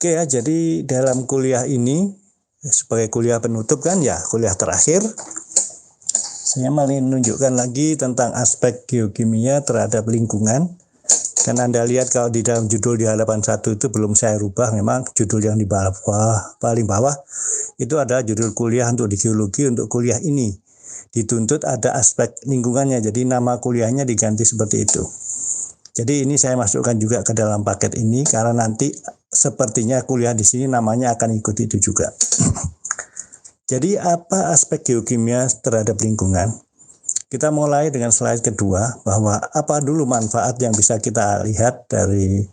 Oke ya, jadi dalam kuliah ini sebagai kuliah penutup kan ya, kuliah terakhir, saya menunjukkan lagi tentang aspek geokimia terhadap lingkungan. Dan Anda lihat kalau di dalam judul di halaman 1 itu belum saya rubah, memang judul yang di bawah, paling bawah itu ada judul kuliah untuk di geologi. Untuk kuliah ini dituntut ada aspek lingkungannya, jadi nama kuliahnya diganti seperti itu. Jadi ini saya masukkan juga ke dalam paket ini karena nanti sepertinya kuliah di sini namanya akan ikut itu juga. Jadi apa aspek geokimia terhadap lingkungan? Kita mulai dengan slide kedua, bahwa apa dulu manfaat yang bisa kita lihat dari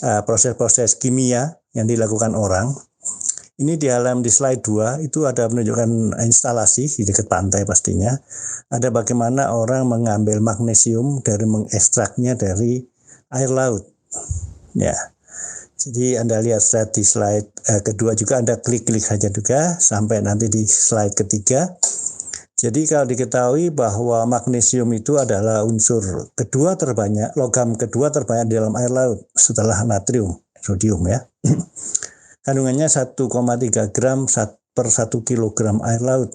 proses-proses kimia yang dilakukan orang. Ini di slide 2 itu ada menunjukkan instalasi di dekat pantai pastinya. Ada bagaimana orang mengambil magnesium dari mengekstraknya dari air laut. Ya. Jadi Anda lihat di slide kedua juga, Anda klik-klik saja juga sampai nanti di slide ketiga. Jadi kalau diketahui bahwa magnesium itu adalah unsur kedua terbanyak, logam kedua terbanyak di dalam air laut setelah natrium, sodium ya. Kandungannya 1,3 gram per 1 kilogram air laut.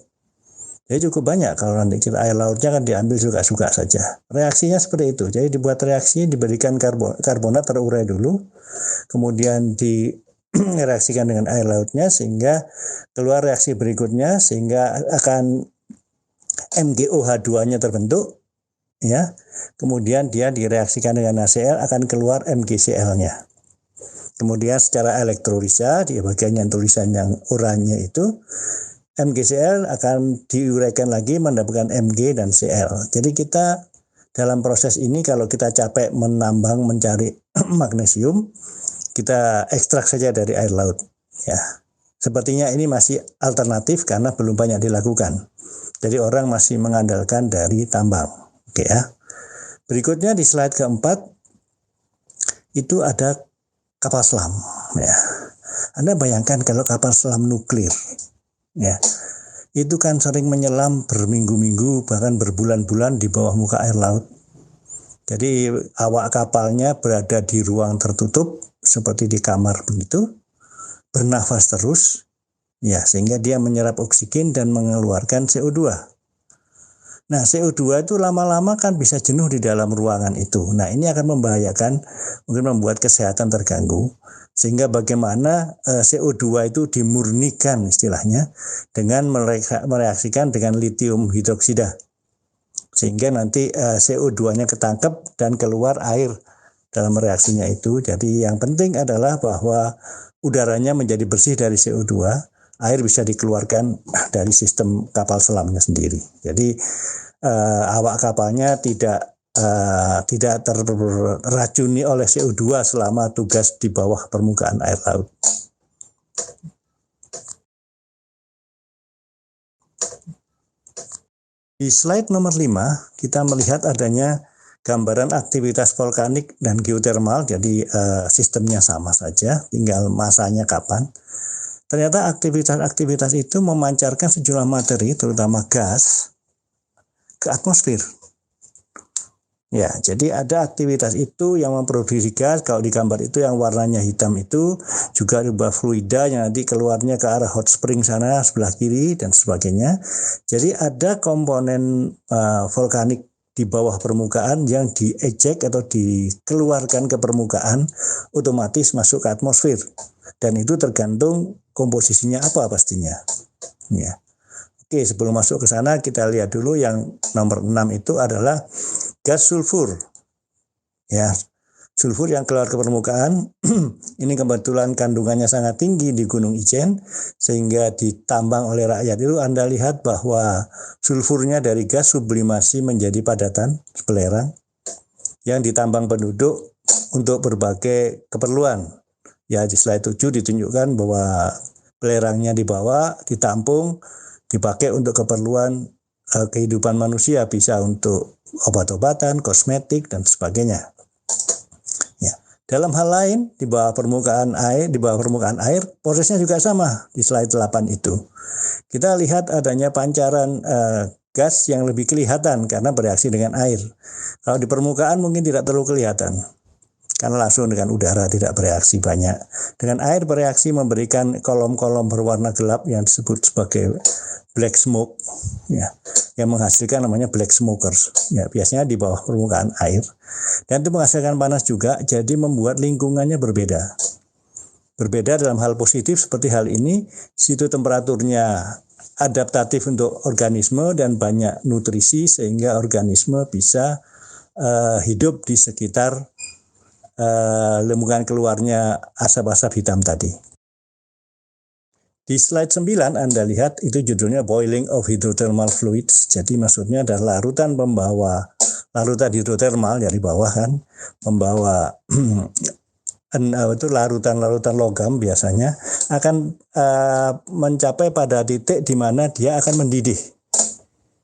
Jadi cukup banyak kalau nanti kita air lautnya kan diambil suka-suka saja. Reaksinya seperti itu. Jadi dibuat reaksi, diberikan karbonat terurai dulu, kemudian direaksikan dengan air lautnya sehingga keluar reaksi berikutnya sehingga akan MgOH2-nya terbentuk, ya. Kemudian dia direaksikan dengan NaCl, akan keluar MgCl-nya. Kemudian secara elektrolisa di bagian yang tulisan yang oranye itu, MgCl akan diuraikan lagi mendapatkan Mg dan Cl. Jadi kita dalam proses ini kalau kita capek menambang mencari magnesium, kita ekstrak saja dari air laut, ya. Sepertinya ini masih alternatif karena belum banyak dilakukan. Jadi orang masih mengandalkan dari tambang. Oke ya. Berikutnya di slide keempat itu ada kapal selam. Ya. Anda bayangkan kalau kapal selam nuklir, ya, itu kan sering menyelam berminggu-minggu bahkan berbulan-bulan di bawah muka air laut. Jadi awak kapalnya berada di ruang tertutup seperti di kamar begitu, bernafas terus. Ya, sehingga dia menyerap oksigen dan mengeluarkan CO2. Nah, CO2 itu lama-lama kan bisa jenuh di dalam ruangan itu. Nah, ini akan membahayakan, mungkin membuat kesehatan terganggu. Sehingga bagaimana CO2 itu dimurnikan istilahnya dengan mereaksikan dengan litium hidroksida. Sehingga nanti CO2-nya ketangkep dan keluar air dalam reaksinya itu. Jadi yang penting adalah bahwa udaranya menjadi bersih dari CO2. Air bisa dikeluarkan dari sistem kapal selamnya sendiri. Jadi awak kapalnya tidak terracuni oleh CO2 selama tugas di bawah permukaan air laut. Di slide nomor 5 kita melihat adanya gambaran aktivitas vulkanik dan geotermal. Jadi sistemnya sama saja, tinggal masanya kapan. Ternyata aktivitas-aktivitas itu memancarkan sejumlah materi, terutama gas, ke atmosfer. Ya, jadi ada aktivitas itu yang memproduksi gas. Kalau di gambar itu yang warnanya hitam itu juga ada fluida yang nanti keluarnya ke arah hot spring sana sebelah kiri dan sebagainya. Jadi ada komponen vulkanik di bawah permukaan yang diejek atau dikeluarkan ke permukaan, otomatis masuk ke atmosfer. Dan itu tergantung komposisinya apa pastinya. Ya. Oke, sebelum masuk ke sana kita lihat dulu yang nomor 6 itu adalah gas sulfur. Ya, sulfur yang keluar ke permukaan. Ini kebetulan kandungannya sangat tinggi di Gunung Ijen sehingga ditambang oleh rakyat itu. Anda lihat bahwa sulfurnya dari gas sublimasi menjadi padatan belerang yang ditambang penduduk untuk berbagai keperluan. Ya, di slide 7 ditunjukkan bahwa belerangnya dibawa, ditampung, dipakai untuk keperluan kehidupan manusia, bisa untuk obat-obatan, kosmetik dan sebagainya. Ya. Dalam hal lain di bawah permukaan air, prosesnya juga sama di slide 8 itu. Kita lihat adanya pancaran gas yang lebih kelihatan karena bereaksi dengan air. Kalau di permukaan mungkin tidak terlalu kelihatan. karena langsung dengan udara tidak bereaksi banyak. Dengan air bereaksi memberikan kolom-kolom berwarna gelap yang disebut sebagai black smoke, ya, yang menghasilkan namanya black smokers, ya, biasanya di bawah permukaan air, dan itu menghasilkan panas juga, jadi membuat lingkungannya berbeda. Berbeda dalam hal positif seperti hal ini, di situ temperaturnya adaptatif untuk organisme dan banyak nutrisi sehingga organisme bisa hidup di sekitar lingkungan keluarnya asap-asap hitam tadi. Di slide 9 Anda lihat itu judulnya Boiling of Hydrothermal Fluids. Jadi maksudnya adalah larutan hidrotermal dari bawah kan, membawa itu larutan logam biasanya akan mencapai pada titik di mana dia akan mendidih.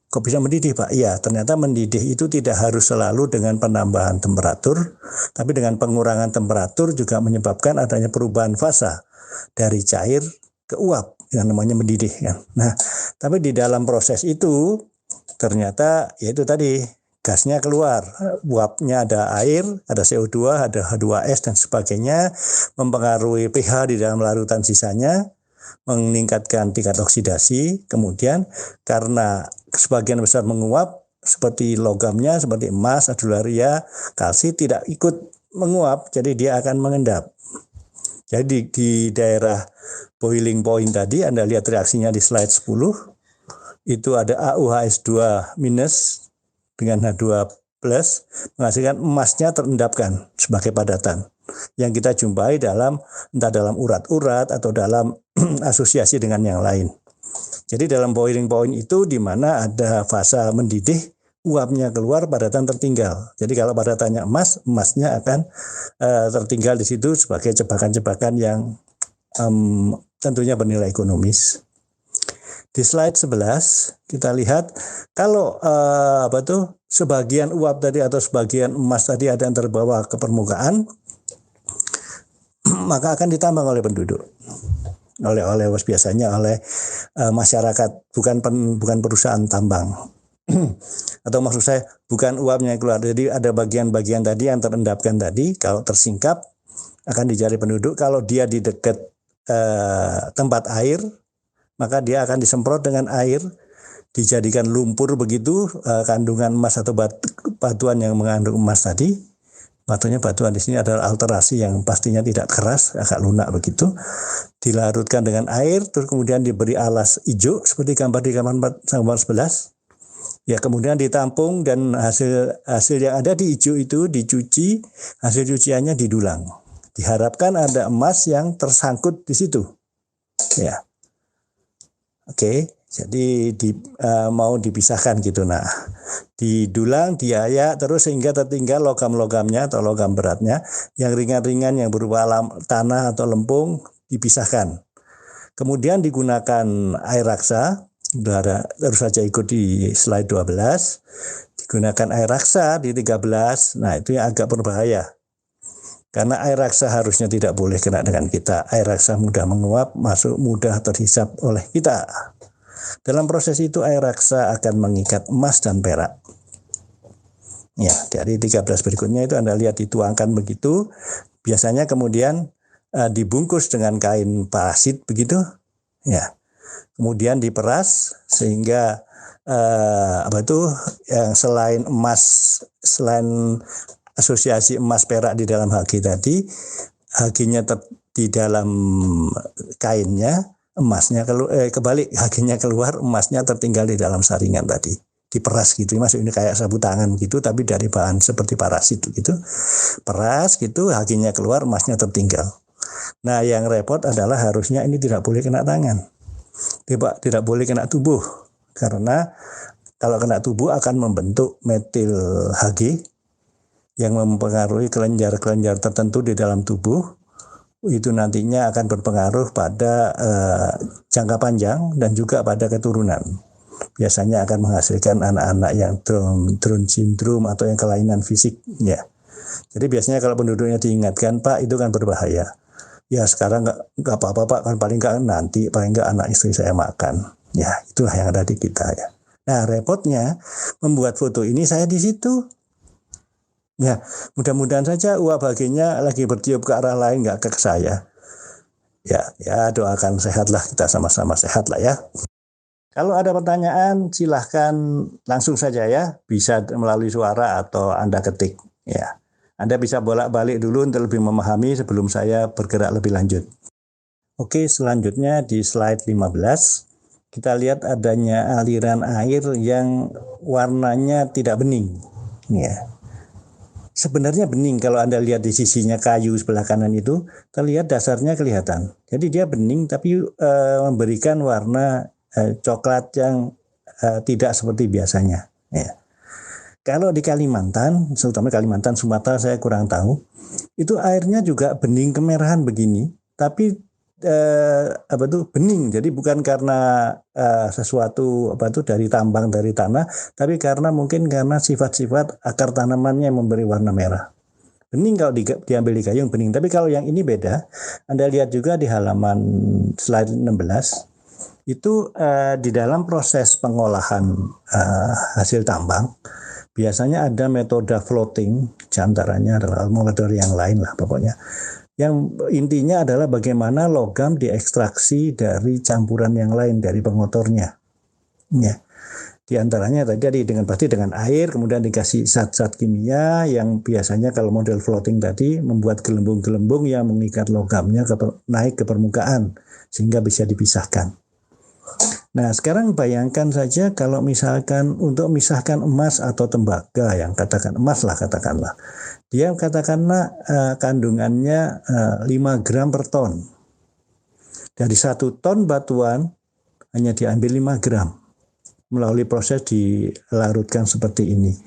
Kok bisa mendidih, Pak? Iya, ternyata mendidih itu tidak harus selalu dengan penambahan temperatur, tapi dengan pengurangan temperatur juga menyebabkan adanya perubahan fasa dari cair ke uap yang namanya mendidih kan. Nah, tapi di dalam proses itu ternyata yaitu tadi gasnya keluar, uapnya ada air, ada CO2, ada H2S dan sebagainya, mempengaruhi pH di dalam larutan sisanya, meningkatkan tingkat oksidasi. Kemudian karena sebagian besar menguap, seperti logamnya, seperti emas, adularia, kalsi tidak ikut menguap, jadi dia akan mengendap. Jadi di daerah boiling point tadi Anda lihat reaksinya di slide 10, itu ada AuHS2- dengan H2 plus menghasilkan emasnya terendapkan sebagai padatan yang kita jumpai entah dalam urat-urat atau dalam asosiasi dengan yang lain. Jadi dalam boiling point itu di mana ada fase mendidih, uapnya keluar, padatan tertinggal. Jadi kalau padatannya emas, emasnya akan tertinggal di situ sebagai jebakan-jebakan yang tentunya bernilai ekonomis. Di slide 11 kita lihat kalau sebagian uap tadi atau sebagian emas tadi ada yang terbawa ke permukaan, maka akan ditambang oleh penduduk, biasanya oleh masyarakat, bukan perusahaan tambang. Atau maksud saya bukan uapnya yang keluar. Jadi ada bagian-bagian tadi yang terendapkan tadi, kalau tersingkap akan dicari penduduk. Kalau dia di dekat tempat air, maka dia akan disemprot dengan air, dijadikan lumpur begitu, kandungan emas atau batuan yang mengandung emas tadi. Batuan di sini adalah alterasi yang pastinya tidak keras, agak lunak begitu. Dilarutkan dengan air, terus kemudian diberi alas hijau seperti gambar di gambar 11. Ya, kemudian ditampung dan hasil yang ada di hijau itu dicuci, hasil cuciannya didulang. Diharapkan ada emas yang tersangkut di situ. Ya. Oke, jadi mau dipisahkan gitu. Nah, didulang, diayak terus sehingga tertinggal logam-logamnya atau logam beratnya, yang ringan-ringan yang berupa tanah atau lempung dipisahkan. Kemudian digunakan air raksa, terus saja ikut di slide 12. Digunakan air raksa di 13. Nah, itu yang agak berbahaya. Karena air raksa harusnya tidak boleh kena dengan kita. Air raksa mudah menguap, mudah terhisap oleh kita. Dalam proses itu air raksa akan mengikat emas dan perak. Ya, dari 13 berikutnya itu Anda lihat dituangkan begitu. Biasanya kemudian dibungkus dengan kain parasit begitu. Ya. Kemudian diperas sehingga yang selain asosiasi emas perak di dalam Hg tadi, Hg-nya di dalam kainnya, emasnya kebalik, Hg-nya keluar, emasnya tertinggal di dalam saringan tadi. Diperas gitu, masuk ini kayak sapu tangan gitu, tapi dari bahan seperti parasit gitu. Peras gitu, Hg-nya keluar, emasnya tertinggal. Nah, yang repot adalah harusnya ini tidak boleh kena tangan. Tidak boleh kena tubuh, karena kalau kena tubuh akan membentuk metil Hg yang mempengaruhi kelenjar-kelenjar tertentu di dalam tubuh. Itu nantinya akan berpengaruh pada jangka panjang dan juga pada keturunan. Biasanya akan menghasilkan anak-anak yang Down syndrome atau yang kelainan fisik. Ya. Jadi biasanya kalau penduduknya diingatkan, Pak, itu kan berbahaya. Ya sekarang nggak apa-apa, Pak, kan paling nggak nanti, paling nggak anak istri saya makan. Ya itulah yang ada di kita ya. Nah, repotnya membuat foto ini saya di situ. Ya, mudah-mudahan saja uap baginya lagi bertiup ke arah lain, nggak ke saya. Ya, doakan sehatlah, kita sama-sama sehat lah ya. Kalau ada pertanyaan, silahkan langsung saja ya, bisa melalui suara atau Anda ketik. Ya, Anda bisa bolak-balik dulu untuk lebih memahami sebelum saya bergerak lebih lanjut. Oke, selanjutnya di slide 15, kita lihat adanya aliran air yang warnanya tidak bening. Ya. Sebenarnya bening kalau Anda lihat di sisinya kayu sebelah kanan itu, terlihat dasarnya kelihatan. Jadi dia bening tapi memberikan warna coklat yang tidak seperti biasanya. Ya. Kalau di Kalimantan, terutama Kalimantan, Sumatera saya kurang tahu, itu airnya juga bening kemerahan begini, tapi bening. Jadi bukan karena sesuatu dari tambang dari tanah, tapi karena sifat-sifat akar tanamannya yang memberi warna merah. Bening kalau diambil di gayung bening. Tapi kalau yang ini beda. Anda lihat juga di halaman slide 16 itu di dalam proses pengolahan hasil tambang biasanya ada metode floating, diantaranya adalah metode yang lain lah pokoknya. Yang intinya adalah bagaimana logam diekstraksi dari campuran yang lain, dari pengotornya. Ya. Di antaranya tadi pasti dengan air, kemudian dikasih zat-zat kimia yang biasanya kalau model floating tadi membuat gelembung-gelembung yang mengikat logamnya naik ke permukaan sehingga bisa dipisahkan. Nah, sekarang bayangkan saja kalau misalkan untuk memisahkan emas atau tembaga, yang katakan emas lah katakanlah. Dia katakanlah kandungannya 5 gram per ton. Dari 1 ton batuan hanya diambil 5 gram. Melalui proses dilarutkan seperti ini.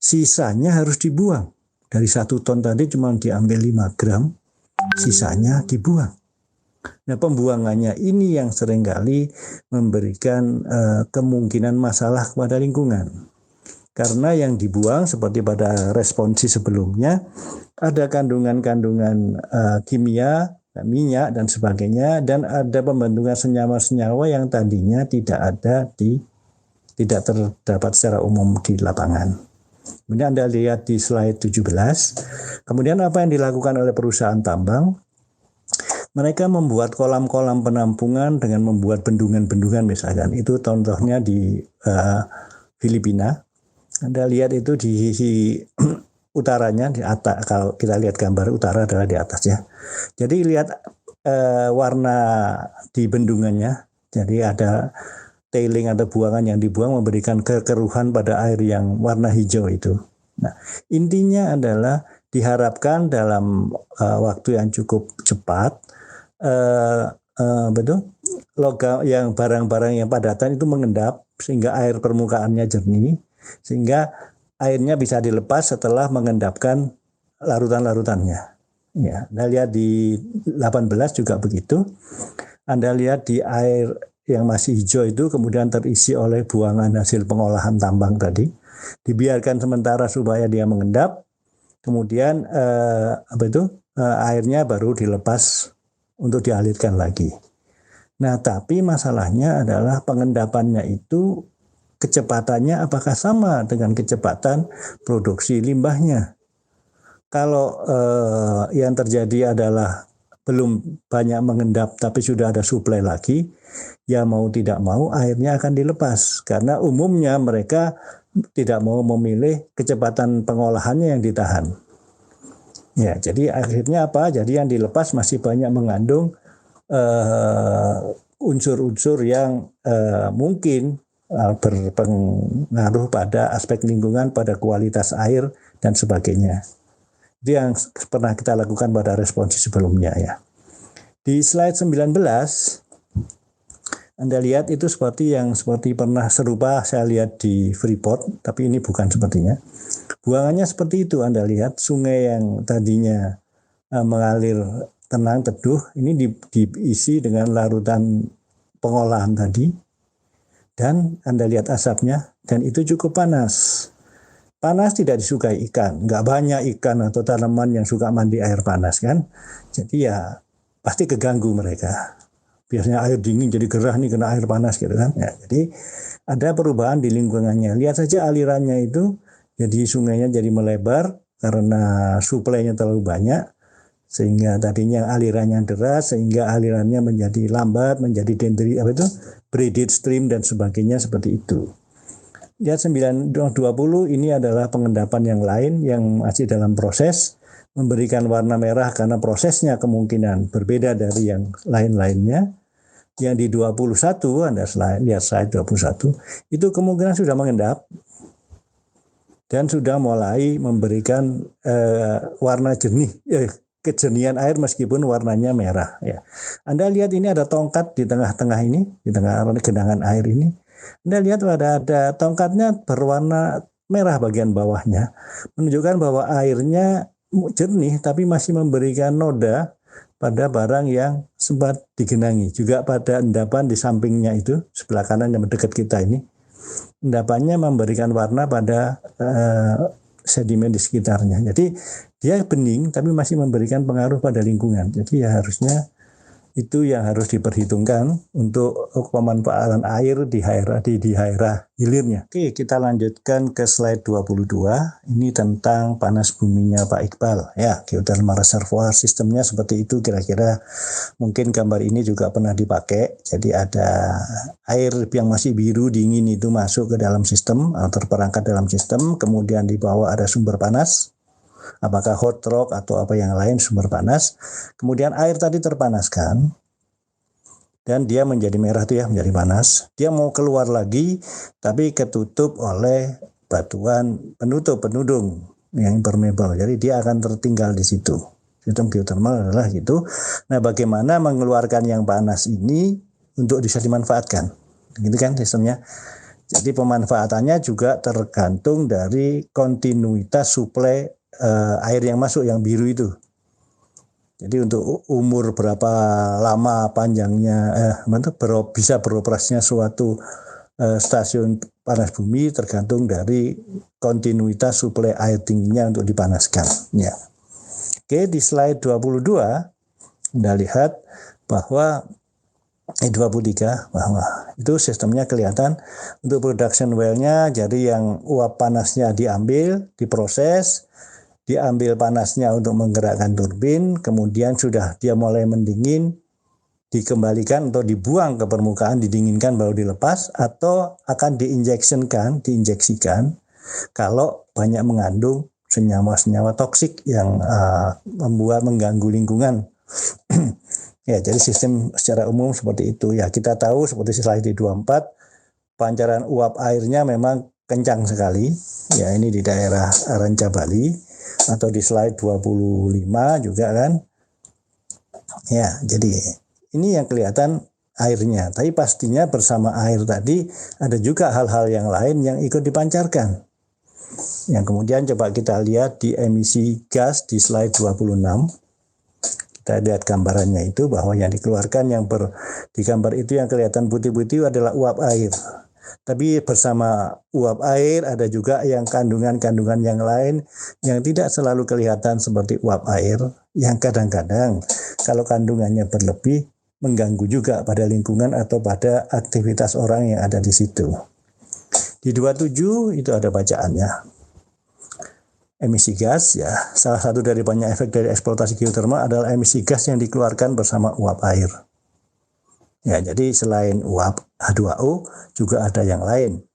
Sisanya harus dibuang. Dari 1 ton tadi cuma diambil 5 gram, sisanya dibuang. Nah, pembuangannya ini yang seringkali memberikan kemungkinan masalah kepada lingkungan. Karena yang dibuang seperti pada responsi sebelumnya, ada kandungan-kandungan kimia, minyak, dan sebagainya, dan ada pembentukan senyawa-senyawa yang tadinya tidak terdapat secara umum di lapangan. Kemudian Anda lihat di slide 17, kemudian apa yang dilakukan oleh perusahaan tambang? Mereka membuat kolam-kolam penampungan dengan membuat bendungan-bendungan misalkan. Itu contohnya di Filipina. Anda lihat itu di sisi utaranya, di atas. Kalau kita lihat gambar utara adalah di atas ya. Jadi lihat warna di bendungannya. Jadi ada tailing atau buangan yang dibuang memberikan kekeruhan pada air yang warna hijau itu. Nah, intinya adalah diharapkan dalam waktu yang cukup cepat logam yang barang-barang yang padatan itu mengendap sehingga air permukaannya jernih, sehingga airnya bisa dilepas setelah mengendapkan larutan-larutannya. Ya, Anda lihat di 18 juga begitu. Anda lihat di air yang masih hijau itu kemudian terisi oleh buangan hasil pengolahan tambang tadi, dibiarkan sementara supaya dia mengendap, kemudian airnya baru dilepas untuk dialirkan lagi. Nah, tapi masalahnya adalah pengendapannya itu kecepatannya apakah sama dengan kecepatan produksi limbahnya? Kalau yang terjadi adalah belum banyak mengendap tapi sudah ada suplai lagi, ya mau tidak mau airnya akan dilepas. Karena umumnya mereka tidak mau memilih kecepatan pengolahannya yang ditahan. Ya, jadi akhirnya apa? Jadi yang dilepas masih banyak mengandung unsur-unsur yang mungkin berpengaruh pada aspek lingkungan, pada kualitas air dan sebagainya. Itu yang pernah kita lakukan pada responsi sebelumnya ya. Di slide 19 Anda lihat itu seperti pernah serupa saya lihat di Freeport, tapi ini bukan sepertinya. Buangannya seperti itu, Anda lihat sungai yang tadinya mengalir tenang teduh, ini diisi dengan larutan pengolahan tadi, dan Anda lihat asapnya, dan itu cukup panas. Panas tidak disukai ikan, nggak banyak ikan atau tanaman yang suka mandi air panas kan, jadi ya pasti keganggu mereka. Biasanya air dingin jadi gerah nih kena air panas gitu kan. Ya, jadi ada perubahan di lingkungannya. Lihat saja alirannya itu, jadi sungainya jadi melebar, karena suplainya terlalu banyak, sehingga tadinya alirannya deras, sehingga alirannya menjadi lambat, menjadi braided stream dan sebagainya seperti itu. Ya 920 ini adalah pengendapan yang lain yang masih dalam proses memberikan warna merah karena prosesnya kemungkinan berbeda dari yang lain-lainnya. Yang di 21, Anda lihat slide 21, itu kemungkinan sudah mengendap dan sudah mulai memberikan warna jernih, kejernihan air meskipun warnanya merah. Ya. Anda lihat ini ada tongkat di tengah-tengah ini, di tengah genangan air ini. Anda lihat ada tongkatnya berwarna merah bagian bawahnya, menunjukkan bahwa airnya jernih tapi masih memberikan noda pada barang yang sempat digenangi. Juga pada endapan di sampingnya itu, sebelah kanan yang dekat kita ini, endapannya memberikan warna pada sedimen di sekitarnya. Jadi dia bening tapi masih memberikan pengaruh pada lingkungan. Jadi ya harusnya itu yang harus diperhitungkan untuk pemanfaatan air di daerah hilirnya. Oke, kita lanjutkan ke slide 22. Ini tentang panas buminya Pak Iqbal. Ya, geothermal reservoir sistemnya seperti itu kira-kira. Mungkin gambar ini juga pernah dipakai. Jadi ada air yang masih biru dingin itu masuk ke dalam sistem, terperangkap dalam sistem, kemudian di bawah ada sumber panas. Apakah hot rock atau apa yang lain sumber panas, kemudian air tadi terpanaskan dan dia menjadi merah tuh ya, menjadi panas. Dia mau keluar lagi tapi ketutup oleh batuan penudung yang impermeable, jadi dia akan tertinggal di situ. Sistem geothermal adalah gitu. Nah, bagaimana mengeluarkan yang panas ini untuk bisa dimanfaatkan, gitu kan sistemnya. Jadi pemanfaatannya juga tergantung dari kontinuitas suplai air yang masuk yang biru itu. Jadi untuk umur berapa lama panjangnya bisa beroperasinya suatu stasiun panas bumi tergantung dari kontinuitas suplai air tingginya untuk dipanaskan. Ya. Oke, di slide 22 Anda lihat bahwa 23 bahwa itu sistemnya kelihatan untuk production well-nya. Jadi yang uap panasnya diambil, diproses, diambil panasnya untuk menggerakkan turbin, kemudian sudah dia mulai mendingin, dikembalikan atau dibuang ke permukaan, didinginkan baru dilepas, atau akan diinjeksikan kalau banyak mengandung senyawa-senyawa toksik yang mengganggu lingkungan. Ya, jadi sistem secara umum seperti itu. Ya, kita tahu seperti slide di 24, pancaran uap airnya memang kencang sekali. Ya, ini di daerah Ranca Bali. Atau di slide 25 juga kan. Ya, jadi ini yang kelihatan airnya. Tapi pastinya bersama air tadi ada juga hal-hal yang lain yang ikut dipancarkan. Yang kemudian coba kita lihat di emisi gas di slide 26. Kita lihat gambarannya itu bahwa yang dikeluarkan di gambar itu yang kelihatan putih-putih adalah uap air. Tapi bersama uap air ada juga yang kandungan-kandungan yang lain yang tidak selalu kelihatan seperti uap air, yang kadang-kadang kalau kandungannya berlebih mengganggu juga pada lingkungan atau pada aktivitas orang yang ada di situ. Di 27 itu ada bacaannya. Emisi gas, ya, salah satu dari banyak efek dari eksploitasi geotermal adalah emisi gas yang dikeluarkan bersama uap air. Ya, jadi selain uap H2O juga ada yang lain,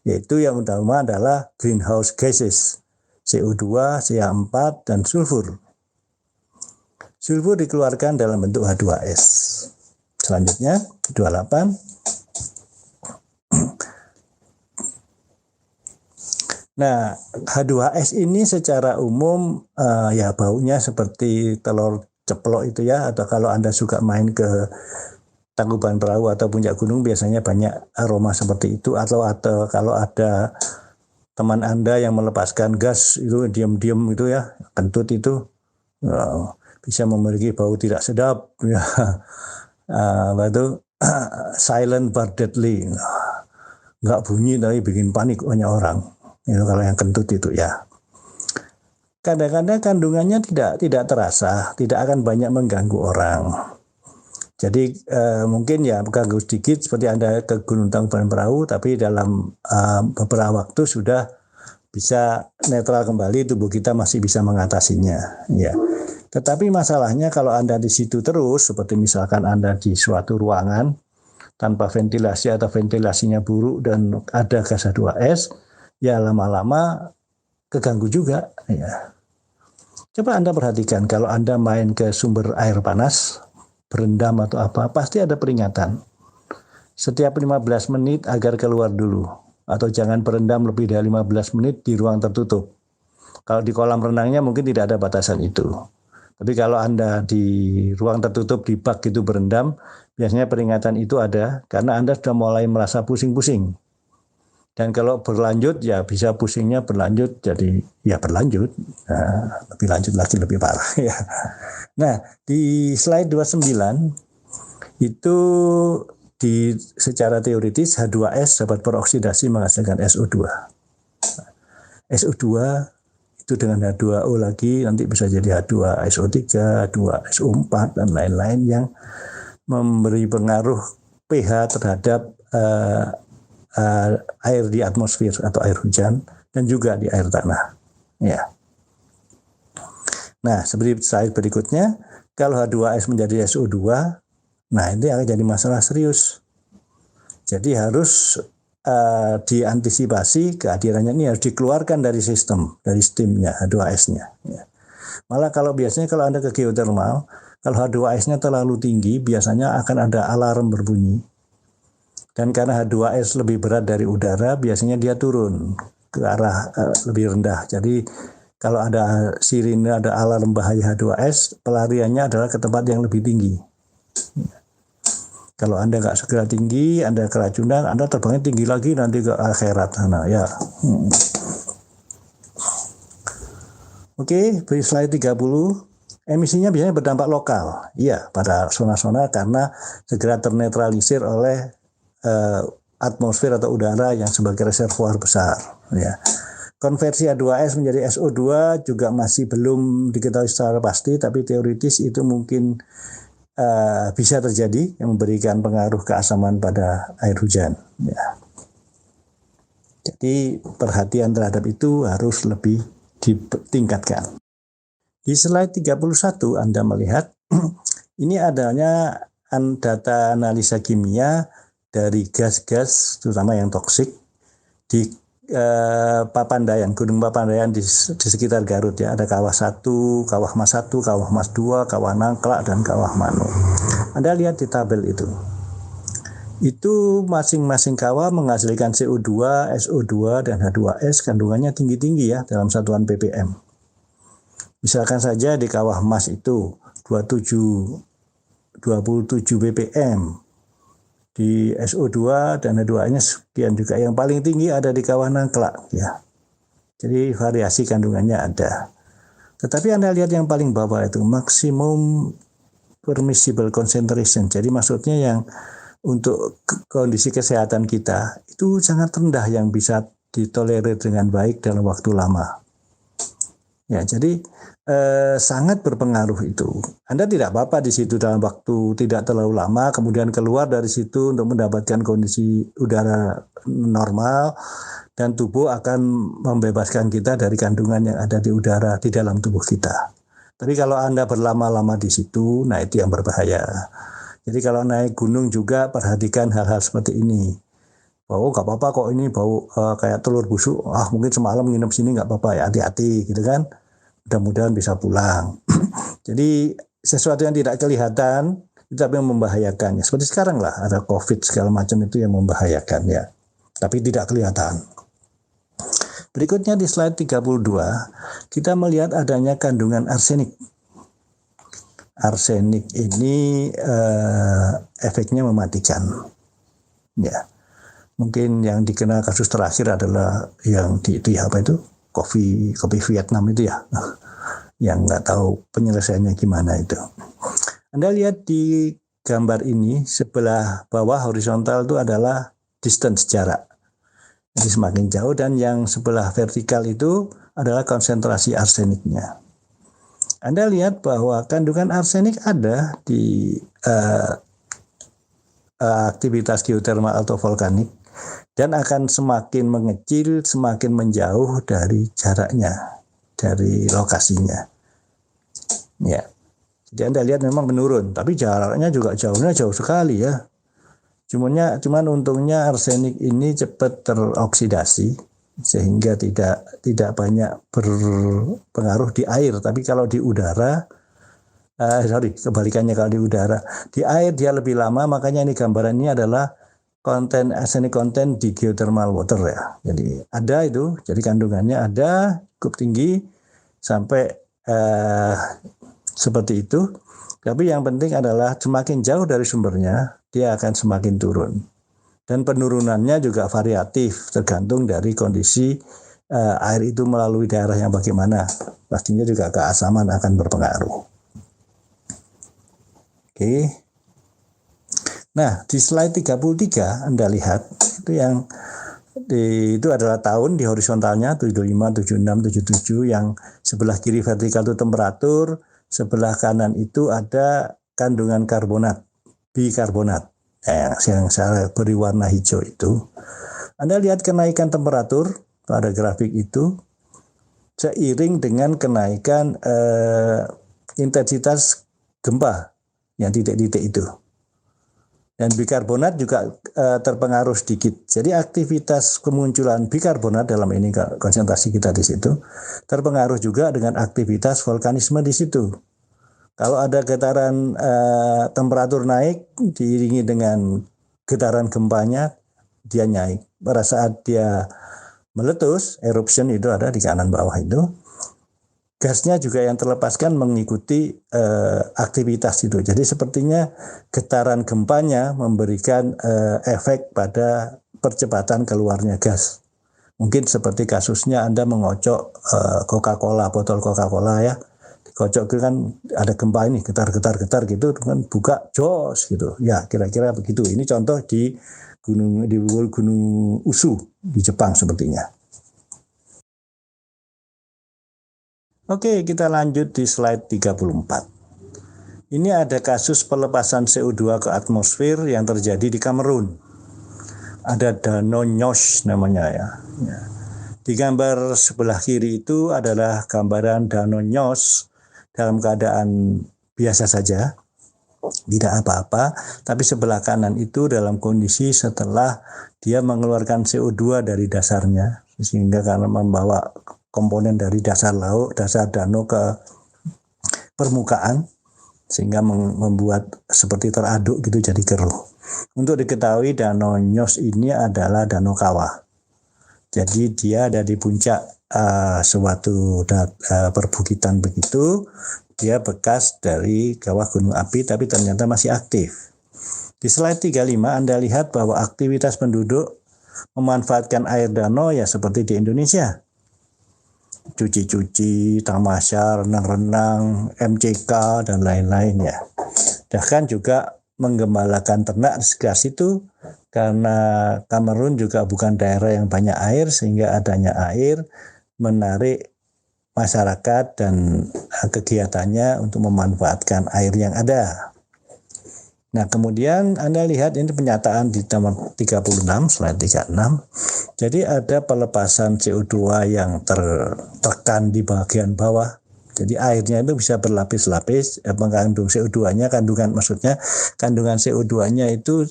yaitu yang utama adalah greenhouse gases, CO2, CH4, dan sulfur. Sulfur dikeluarkan dalam bentuk H2S. Selanjutnya, 28. Nah, H2S ini secara umum ya baunya seperti telur ceplok itu ya, atau kalau Anda suka main ke Tangkuban Perahu atau Puncak Gunung biasanya banyak aroma seperti itu, atau kalau ada teman Anda yang melepaskan gas itu diam-diam itu ya, kentut itu bisa memiliki bau tidak sedap ya. Itu silent but deadly, nggak bunyi tapi bikin panik banyak orang. Itu kalau yang kentut itu ya. Kadang-kadang kandungannya tidak terasa, tidak akan banyak mengganggu orang. Jadi mungkin ya mengganggu sedikit seperti Anda ke Gunung Tangkuban Perahu, tapi dalam beberapa waktu sudah bisa netral kembali, tubuh kita masih bisa mengatasinya. Ya. Tetapi masalahnya kalau Anda di situ terus, seperti misalkan Anda di suatu ruangan tanpa ventilasi atau ventilasinya buruk dan ada gas H2S, ya lama-lama keganggu juga. Ya. Coba Anda perhatikan kalau Anda main ke sumber air panas, berendam atau apa, pasti ada peringatan. Setiap 15 menit agar keluar dulu. Atau jangan berendam lebih dari 15 menit di ruang tertutup. Kalau di kolam renangnya mungkin tidak ada batasan itu. Tapi kalau Anda di ruang tertutup, di bak gitu berendam, biasanya peringatan itu ada karena Anda sudah mulai merasa pusing-pusing. Dan kalau berlanjut ya bisa pusingnya berlanjut jadi ya berlanjut. Nah, lebih lanjut lagi lebih parah ya. Nah, di slide 29 itu secara teoritis H2S dapat beroksidasi menghasilkan SO2. SO2 itu dengan H2O lagi nanti bisa jadi H2SO3, H2SO4 dan lain-lain yang memberi pengaruh pH terhadap air di atmosfer atau air hujan dan juga di air tanah. Ya. Nah, seperti slide berikutnya, kalau H2S menjadi SO2, nah ini akan jadi masalah serius. Jadi harus diantisipasi kehadirannya ini harus dikeluarkan dari sistem, dari steamnya H2S-nya. Ya. Malah kalau biasanya kalau Anda ke geothermal, kalau H2S-nya terlalu tinggi, biasanya akan ada alarm berbunyi. Dan karena H2S lebih berat dari udara, biasanya dia turun ke arah lebih rendah. Jadi kalau ada sirine, ada alarm bahaya H2S, pelariannya adalah ke tempat yang lebih tinggi. Kalau Anda nggak segera tinggi, Anda keracunan, Anda terbangnya tinggi lagi nanti ke akhirat. Nah, ya. Oke, di slide 30. Emisinya biasanya berdampak lokal. Iya, pada zona-zona karena segera ternetralisir oleh atmosfer atau udara yang sebagai reservoir besar. Ya. Konversi H2S menjadi SO2 juga masih belum diketahui secara pasti, tapi teoritis itu mungkin bisa terjadi yang memberikan pengaruh keasaman pada air hujan. Ya. Jadi perhatian terhadap itu harus lebih ditingkatkan. Di slide 31 Anda melihat ini adanya data analisa kimia dari gas-gas terutama yang toksik di Papandayan, Gunung Papandayan di sekitar Garut ya. Ada Kawah 1, Kawah Mas 1, Kawah Mas 2, Kawah Nangklak dan Kawah Mano. Anda lihat di tabel itu. Itu masing-masing kawah menghasilkan CO2, SO2 dan H2S kandungannya tinggi-tinggi ya dalam satuan ppm. Misalkan saja di Kawah Mas itu 27 ppm. Di SO2 dan H2-nya sekian juga. Yang paling tinggi ada di Kawah Nangklak ya. Jadi variasi kandungannya ada. Tetapi Anda lihat yang paling bawah itu maksimum permissible concentration. Jadi maksudnya yang untuk kondisi kesehatan kita itu sangat rendah yang bisa ditolerir dengan baik dalam waktu lama. Ya, jadi sangat berpengaruh itu. Anda tidak apa-apa di situ dalam waktu tidak terlalu lama, kemudian keluar dari situ untuk mendapatkan kondisi udara normal dan tubuh akan membebaskan kita dari kandungan yang ada di udara di dalam tubuh kita. Tapi kalau Anda berlama-lama di situ, nah itu yang berbahaya. Jadi kalau naik gunung juga perhatikan hal-hal seperti ini. Bau nggak apa-apa kok ini bau kayak telur busuk. Mungkin semalam nginep sini nggak apa-apa ya, hati-hati gitu kan. Mudah-mudahan bisa pulang. Jadi sesuatu yang tidak kelihatan itu tapi yang membahayakan. Seperti sekarang lah ada COVID segala macam itu yang membahayakan ya. Tapi tidak kelihatan. Berikutnya di slide 32 kita melihat adanya kandungan arsenik. Arsenik ini efeknya mematikan. Ya. Mungkin yang dikenal kasus terakhir adalah yang di itu ya apa itu? Kopi Vietnam itu ya, yang nggak tahu penyelesaiannya gimana itu. Anda lihat di gambar ini sebelah bawah horizontal itu adalah distance jarak, jadi semakin jauh, dan yang sebelah vertikal itu adalah konsentrasi arseniknya. Anda lihat bahwa kandungan arsenik ada di aktivitas geotermal atau volkanik, dan akan semakin mengecil, semakin menjauh dari jaraknya, dari lokasinya. Ya, jadi Anda lihat memang menurun, tapi jaraknya juga jauh sekali ya. Cuman untungnya arsenik ini cepat teroksidasi sehingga tidak banyak berpengaruh di air, tapi kalau di udara, kebalikannya, kalau di udara, di air dia lebih lama. Makanya ini gambaran ini adalah konten arsenik konten di geothermal water ya. Jadi ada itu, jadi kandungannya ada cukup tinggi sampai seperti itu. Tapi yang penting adalah semakin jauh dari sumbernya, dia akan semakin turun. Dan penurunannya juga variatif, tergantung dari kondisi air itu melalui daerah yang bagaimana. Pastinya juga keasaman akan berpengaruh. Oke. Nah, di slide 33 Anda lihat itu adalah tahun di horizontalnya 75, 76, 77, yang sebelah kiri vertikal itu temperatur, sebelah kanan itu ada kandungan karbonat, bikarbonat, yang saya beri warna hijau itu. Anda lihat kenaikan temperatur pada grafik itu seiring dengan kenaikan intensitas gempa yang titik-titik itu. Dan bikarbonat juga terpengaruh sedikit. Jadi aktivitas kemunculan bikarbonat dalam ini, konsentrasi kita di situ, terpengaruh juga dengan aktivitas vulkanisme di situ. Kalau ada getaran temperatur naik diiringi dengan getaran gempanya, dia naik. Pada saat dia meletus, eruption itu ada di kanan bawah itu, gasnya juga yang terlepaskan mengikuti aktivitas itu. Jadi sepertinya getaran gempanya memberikan efek pada percepatan keluarnya gas. Mungkin seperti kasusnya Anda mengocok Coca-Cola, botol Coca-Cola ya. Dikocok itu kan ada gempa ini, getar-getar gitu, kan buka jos gitu. Ya, kira-kira begitu. Ini contoh di Gunung Usu di Jepang sepertinya. Oke, kita lanjut di slide 34. Ini ada kasus pelepasan CO2 ke atmosfer yang terjadi di Kamerun. Ada Danau Nyos namanya ya. Di gambar sebelah kiri itu adalah gambaran Danau Nyos dalam keadaan biasa saja, tidak apa-apa. Tapi sebelah kanan itu dalam kondisi setelah dia mengeluarkan CO2 dari dasarnya, sehingga karena membawa komponen dari dasar laut, dasar danau ke permukaan, sehingga membuat seperti teraduk gitu jadi keruh. Untuk diketahui Danau Nyos ini adalah danau kawah. Jadi dia ada di puncak suatu perbukitan begitu. Dia bekas dari kawah gunung api tapi ternyata masih aktif. Di slide 35 Anda lihat bahwa aktivitas penduduk memanfaatkan air danau ya seperti di Indonesia. Cuci-cuci, tamasya, renang-renang, MCK, dan lain-lain ya. Bahkan juga menggembalakan ternak di sekitar situ, karena Kamerun juga bukan daerah yang banyak air, sehingga adanya air menarik masyarakat dan kegiatannya untuk memanfaatkan air yang ada. Nah, kemudian Anda lihat ini pernyataan di nomor 36, slide 36. Jadi ada pelepasan CO2 yang tertekan di bagian bawah. Jadi airnya itu bisa berlapis-lapis, mengandung CO2-nya, kandungan CO2-nya itu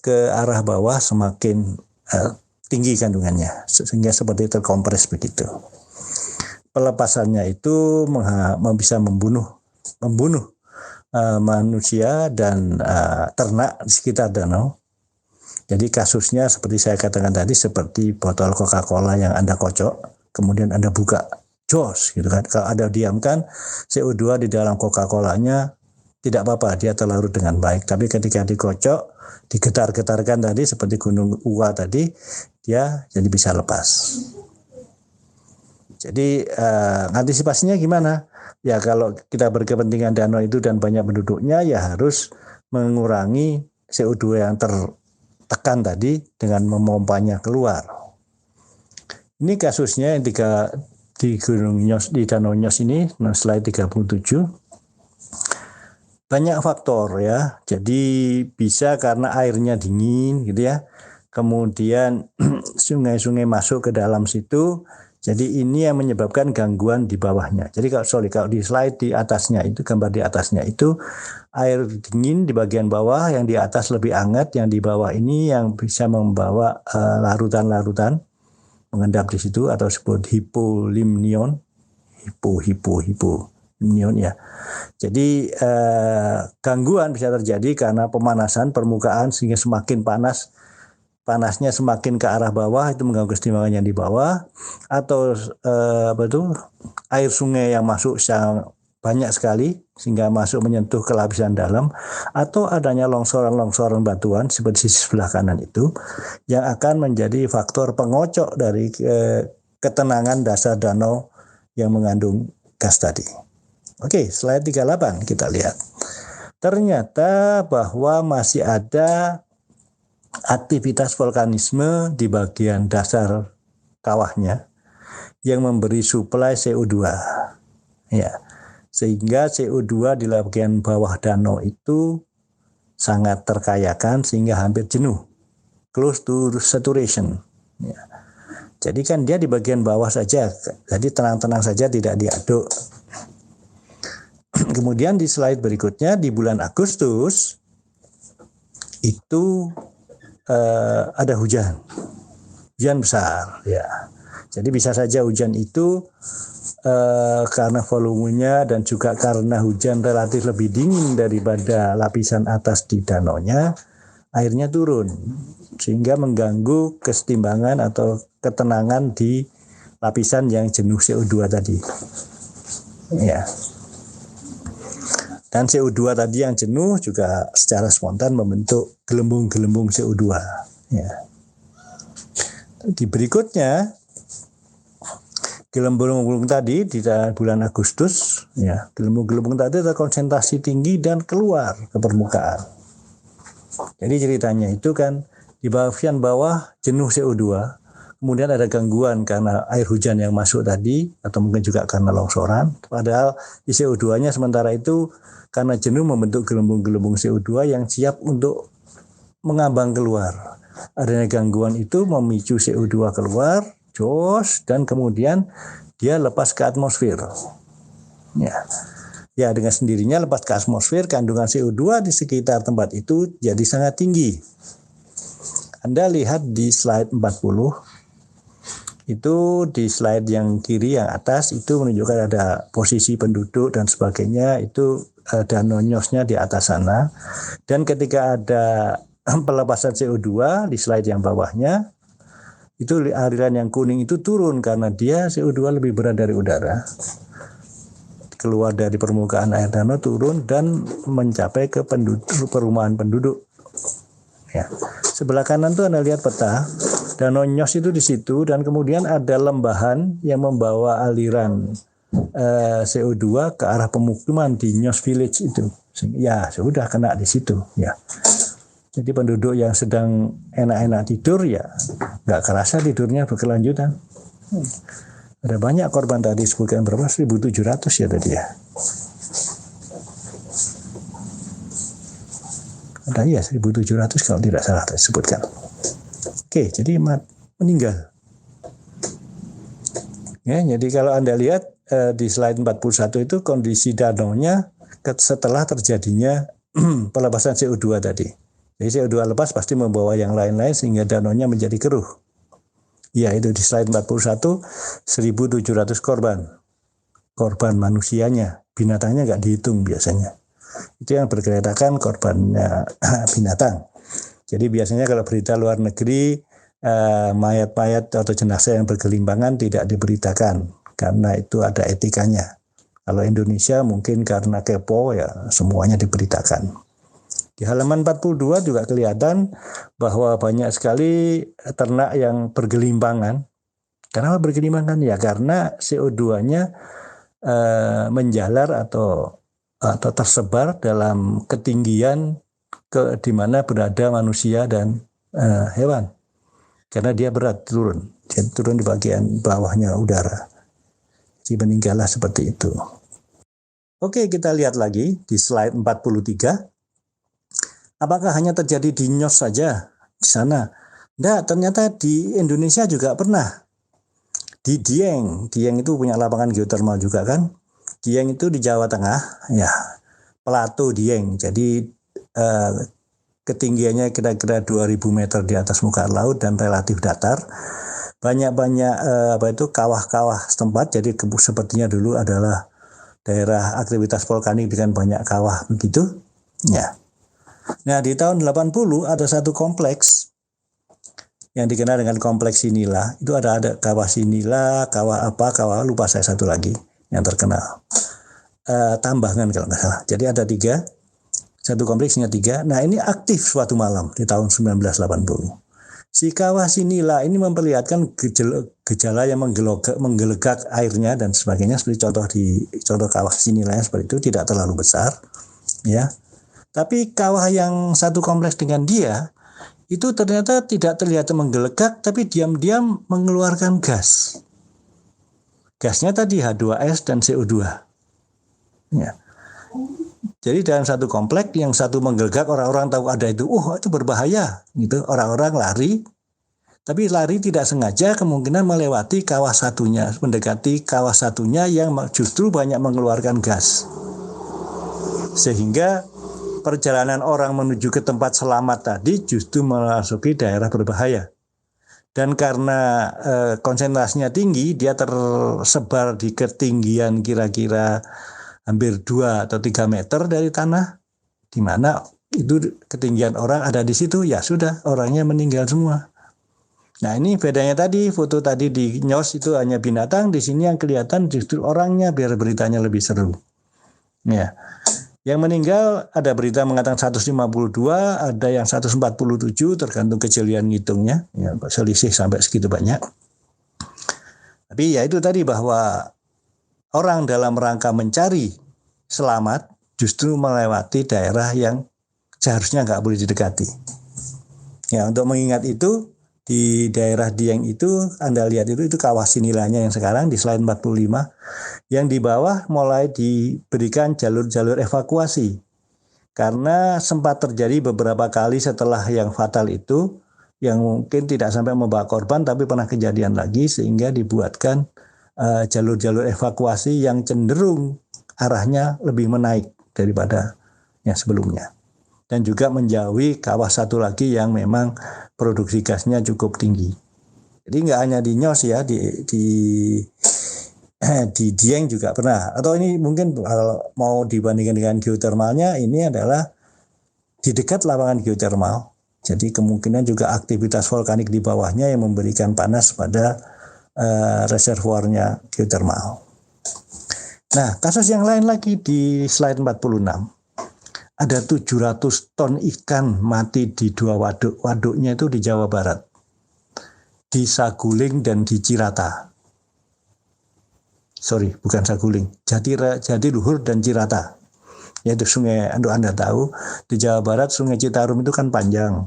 ke arah bawah semakin tinggi kandungannya, sehingga seperti terkompres begitu. Pelepasannya itu bisa membunuh manusia dan ternak di sekitar danau. Jadi kasusnya seperti saya katakan tadi, seperti botol Coca-Cola yang Anda kocok, kemudian Anda buka jos gitu kan. Kalau Anda diamkan, CO2 di dalam Coca-Colanya tidak apa-apa, dia terlarut dengan baik. Tapi ketika dikocok, digetar-getarkan tadi seperti gunung Uwa tadi, dia jadi bisa lepas. Jadi antisipasinya gimana? Ya kalau kita berkepentingan danau itu dan banyak penduduknya, ya harus mengurangi CO2 yang tertekan tadi dengan memompanya keluar. Ini kasusnya yang di Gunung Nyos, di Danau Nyos ini, slide 37. Banyak faktor ya. Jadi bisa karena airnya dingin gitu ya. kemudian sungai-sungai masuk ke dalam situ. Jadi ini yang menyebabkan gangguan di bawahnya. Jadi kalau di slide di atasnya itu, gambar di atasnya itu air dingin di bagian bawah, yang di atas lebih hangat, yang di bawah ini yang bisa membawa larutan-larutan mengendap di situ atau disebut hipolimnion, hipolimnion ya. Jadi gangguan bisa terjadi karena pemanasan permukaan sehingga semakin panasnya semakin ke arah bawah, itu mengganggu keseimbangan yang di bawah, atau air sungai yang masuk banyak sekali sehingga masuk menyentuh ke lapisan dalam, atau adanya longsoran-longsoran batuan seperti sisi sebelah kanan itu yang akan menjadi faktor pengocok dari ketenangan dasar danau yang mengandung gas tadi. Oke, slide 38 kita lihat. Ternyata bahwa masih ada aktivitas vulkanisme di bagian dasar kawahnya yang memberi suplai CO2. Ya. Sehingga CO2 di bagian bawah danau itu sangat terkayakan sehingga hampir jenuh. Close to saturation. Ya. Jadi kan dia di bagian bawah saja. Jadi tenang-tenang saja, tidak diaduk. Kemudian di slide berikutnya di bulan Agustus itu ada hujan besar ya. Jadi bisa saja hujan itu karena volumenya dan juga karena hujan relatif lebih dingin daripada lapisan atas di danaunya, airnya turun sehingga mengganggu kesetimbangan atau ketenangan di lapisan yang jenuh CO2 tadi. Ya. Dan CO2 tadi yang jenuh juga secara spontan membentuk gelembung-gelembung CO2. Ya. Di berikutnya, gelembung-gelembung tadi di bulan Agustus, ya, gelembung-gelembung tadi terkonsentrasi tinggi dan keluar ke permukaan. Jadi ceritanya itu kan di bagian bawah jenuh CO2, kemudian ada gangguan karena air hujan yang masuk tadi, atau mungkin juga karena longsoran. Padahal di CO2-nya sementara itu karena jenuh membentuk gelembung-gelembung CO2 yang siap untuk mengambang keluar. Adanya gangguan itu memicu CO2 keluar, jos, dan kemudian dia lepas ke atmosfer. Ya, dengan sendirinya lepas ke atmosfer, kandungan CO2 di sekitar tempat itu jadi sangat tinggi. Anda lihat di slide 40, itu di slide yang kiri yang atas itu menunjukkan ada posisi penduduk dan sebagainya, itu danau Nyosnya di atas sana. Dan ketika ada pelepasan CO2 di slide yang bawahnya, itu aliran yang kuning itu turun karena dia CO2 lebih berat dari udara. Keluar dari permukaan air danau, turun dan mencapai ke perumahan penduduk. Ya. Sebelah kanan tuh Anda lihat peta, danau Nyos itu di situ, dan kemudian ada lembahan yang membawa aliran CO2 ke arah pemukiman di Nyos Village itu. Ya, sudah kena di situ. Ya. Jadi penduduk yang sedang enak-enak tidur, ya nggak kerasa tidurnya berkelanjutan. Ada banyak korban tadi, sebutkan berapa? 1.700 ya tadi ya. Ada ya 1.700 kalau tidak salah disebutkan. Oke, jadi meninggal. Ya, jadi kalau Anda lihat di slide 41 itu kondisi danaunya setelah terjadinya pelepasan CO2 tadi. Jadi CO2 lepas pasti membawa yang lain-lain sehingga danaunya menjadi keruh. Ya, itu di slide 41, 1.700 korban. Korban manusianya, binatangnya nggak dihitung biasanya. Itu yang bergeretakan korbannya binatang. Jadi biasanya kalau berita luar negeri, mayat-mayat atau jenazah yang bergelimpangan tidak diberitakan karena itu ada etikanya. Kalau Indonesia mungkin karena kepo, ya semuanya diberitakan. Di halaman 42 juga kelihatan bahwa banyak sekali ternak yang bergelimpangan. Kenapa bergelimpangan? Ya karena CO2-nya menjalar atau tersebar dalam ketinggian di mana berada manusia dan hewan. Karena dia berat turun. Dia turun di bagian bawahnya udara. Jadi meninggallah seperti itu. Oke, kita lihat lagi di slide 43. Apakah hanya terjadi di Nyos saja di sana? Nah, ternyata di Indonesia juga pernah. Di Dieng itu punya lapangan geotermal juga kan. Dieng itu di Jawa Tengah, ya, Plato Dieng. Jadi ketinggiannya kira-kira 2000 meter di atas muka laut dan relatif datar. Banyak-banyak kawah-kawah setempat. Jadi sepertinya dulu adalah daerah aktivitas vulkanik dengan banyak kawah begitu. Ya. Nah, di tahun 80 ada satu kompleks yang dikenal dengan kompleks Sinila. Itu ada kawah Sinila, kawah lupa saya satu lagi yang terkenal. Tambangan kalau nggak salah. Jadi ada 3, satu kompleksnya 3. Nah, ini aktif suatu malam di tahun 1980. Si kawah Sinila ini memperlihatkan gejala yang menggelegak airnya dan sebagainya, seperti contoh kawah Sinila yang seperti itu, tidak terlalu besar, ya. Tapi kawah yang satu kompleks dengan dia itu ternyata tidak terlihat menggelegak, tapi diam-diam mengeluarkan gas. Gasnya tadi H2S dan CO2. Ya. Jadi dalam satu kompleks yang satu menggelegak, orang-orang tahu ada itu berbahaya, gitu. Orang-orang lari, tapi lari tidak sengaja kemungkinan melewati kawah satunya, mendekati kawah satunya yang justru banyak mengeluarkan gas. Sehingga perjalanan orang menuju ke tempat selamat tadi justru memasuki daerah berbahaya. Dan karena konsentrasinya tinggi, dia tersebar di ketinggian kira-kira hampir 2 atau 3 meter dari tanah, di mana itu ketinggian orang ada di situ, ya sudah, orangnya meninggal semua. Nah, ini bedanya tadi, foto tadi di NYOS itu hanya binatang, di sini yang kelihatan justru orangnya, biar beritanya lebih seru. Ya. Yang meninggal ada berita mengatakan 152, ada yang 147, tergantung kejelian ngitungnya, ya, selisih sampai segitu banyak. Tapi ya itu tadi, bahwa orang dalam rangka mencari selamat justru melewati daerah yang seharusnya nggak boleh didekati. Ya, untuk mengingat itu, di daerah Dieng itu, Anda lihat itu kawah Sinilanya yang sekarang di slide 45, yang di bawah mulai diberikan jalur-jalur evakuasi. Karena sempat terjadi beberapa kali setelah yang fatal itu, yang mungkin tidak sampai membawa korban, tapi pernah kejadian lagi, sehingga dibuatkan jalur-jalur evakuasi yang cenderung arahnya lebih menaik daripada yang sebelumnya. Dan juga menjauhi kawah satu lagi yang memang produksi gasnya cukup tinggi. Jadi nggak hanya di NYOS ya, di Dieng juga pernah. Atau ini mungkin kalau mau dibandingkan dengan geotermalnya, ini adalah di dekat lapangan geotermal. Jadi kemungkinan juga aktivitas vulkanik di bawahnya yang memberikan panas pada reservoirnya geotermal. Nah, kasus yang lain lagi di slide 46. Ada 700 ton ikan mati di 2 waduk. Waduknya itu di Jawa Barat. Di Saguling dan di Cirata. Sorry, bukan Saguling. Jatiluhur dan Cirata. Yaitu sungai, Anda tahu, di Jawa Barat sungai Citarum itu kan panjang.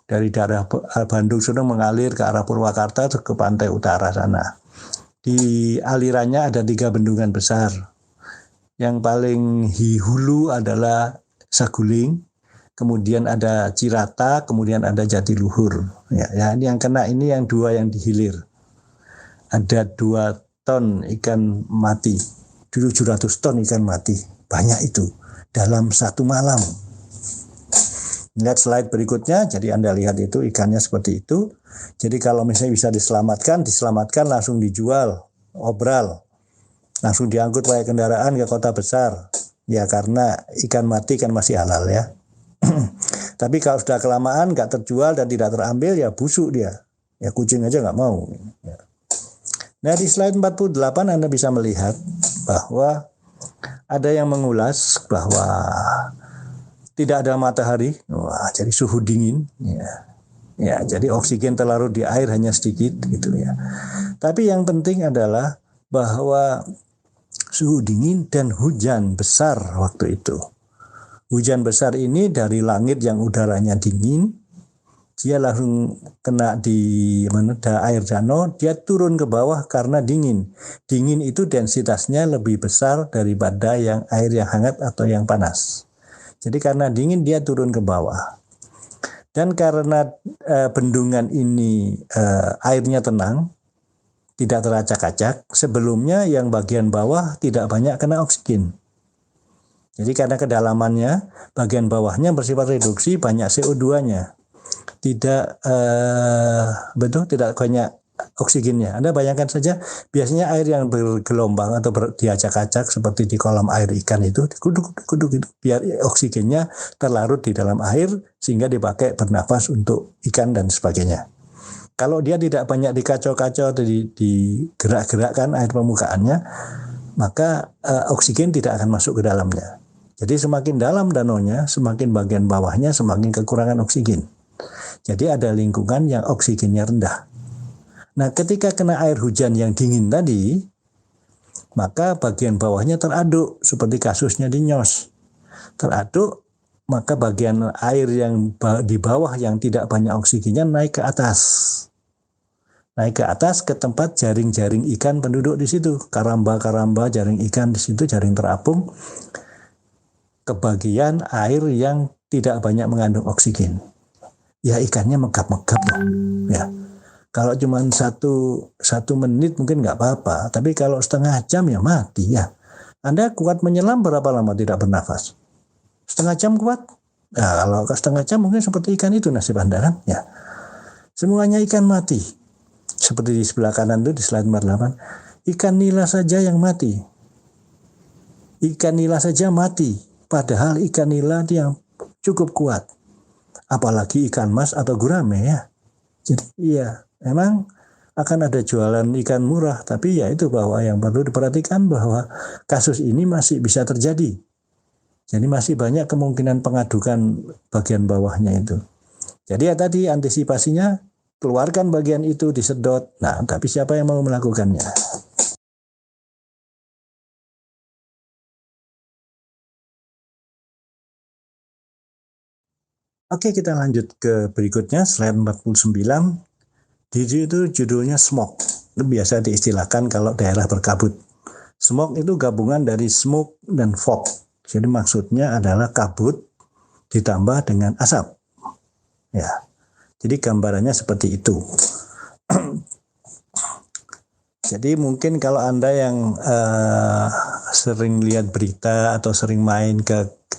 Dari daerah Bandung sudah mengalir ke arah Purwakarta ke pantai utara sana. Di alirannya ada 3 bendungan besar. Yang paling hulu adalah Saguling, kemudian ada Cirata, kemudian ada Jatiluhur. Ya, ini yang kena, ini yang 2 yang dihilir. Ada 2 ton ikan mati, 700 ton ikan mati, banyak itu dalam satu malam. Lihat slide berikutnya, jadi Anda lihat itu ikannya seperti itu. Jadi kalau misalnya bisa diselamatkan langsung dijual, obral. Langsung diangkut pakai kendaraan ke kota besar. Ya karena ikan mati kan masih halal ya. Tapi kalau sudah kelamaan nggak terjual dan tidak terambil, ya busuk dia. Ya kucing aja nggak mau. Nah di slide 48 Anda bisa melihat bahwa ada yang mengulas bahwa tidak ada matahari, jadi suhu dingin, ya, jadi oksigen terlarut di air hanya sedikit, gitu ya. Tapi yang penting adalah bahwa suhu dingin dan hujan besar waktu itu. Hujan besar ini dari langit yang udaranya dingin, dia langsung kena di air danau, dia turun ke bawah karena dingin. Dingin itu densitasnya lebih besar daripada yang air yang hangat atau yang panas. Jadi karena dingin dia turun ke bawah. Dan karena bendungan ini airnya tenang, tidak teracak-acak, sebelumnya yang bagian bawah tidak banyak kena oksigen. Jadi karena kedalamannya, bagian bawahnya bersifat reduksi, banyak CO2-nya. Tidak tidak banyak oksigennya. Anda bayangkan saja, biasanya air yang bergelombang atau diacak-acak seperti di kolam air ikan itu, kuduk itu, biar oksigennya terlarut di dalam air sehingga dipakai bernafas untuk ikan dan sebagainya. Kalau dia tidak banyak dikacau-kacau atau digerak-gerakkan air permukaannya, maka oksigen tidak akan masuk ke dalamnya. Jadi semakin dalam danaunya, semakin bagian bawahnya semakin kekurangan oksigen. Jadi ada lingkungan yang oksigennya rendah. Nah, ketika kena air hujan yang dingin tadi, maka bagian bawahnya teraduk, seperti kasusnya di Nyos. Teraduk, maka bagian air yang di bawah yang tidak banyak oksigennya naik ke atas. Naik ke atas ke tempat jaring-jaring ikan penduduk di situ. Karamba-karamba jaring ikan di situ, jaring terapung. Kebagian air yang tidak banyak mengandung oksigen. Ya ikannya megap-megap loh. Ya. Kalau cuma satu menit mungkin nggak apa-apa, tapi kalau setengah jam ya mati ya. Anda kuat menyelam berapa lama tidak bernafas? Setengah jam kuat? Nah, kalau setengah jam mungkin seperti ikan itu nasib Anda kan? Ya. Semuanya ikan mati. Seperti di sebelah kanan itu di slide 48. Ikan nila saja yang mati. Ikan nila saja mati. Padahal ikan nila itu yang cukup kuat. Apalagi ikan mas atau gurame ya. Jadi iya, memang akan ada jualan ikan murah, tapi ya itu bahwa yang perlu diperhatikan bahwa kasus ini masih bisa terjadi. Jadi masih banyak kemungkinan pengadukan bagian bawahnya itu. Jadi ya tadi antisipasinya, keluarkan bagian itu, disedot. Nah, tapi siapa yang mau melakukannya? Oke, kita lanjut ke berikutnya, slide 49. Di itu judulnya smog. Itu biasa diistilahkan kalau daerah berkabut. Smog itu gabungan dari smoke dan fog. Jadi maksudnya adalah kabut ditambah dengan asap. Ya. Jadi gambarannya seperti itu. Jadi mungkin kalau Anda yang sering lihat berita atau sering main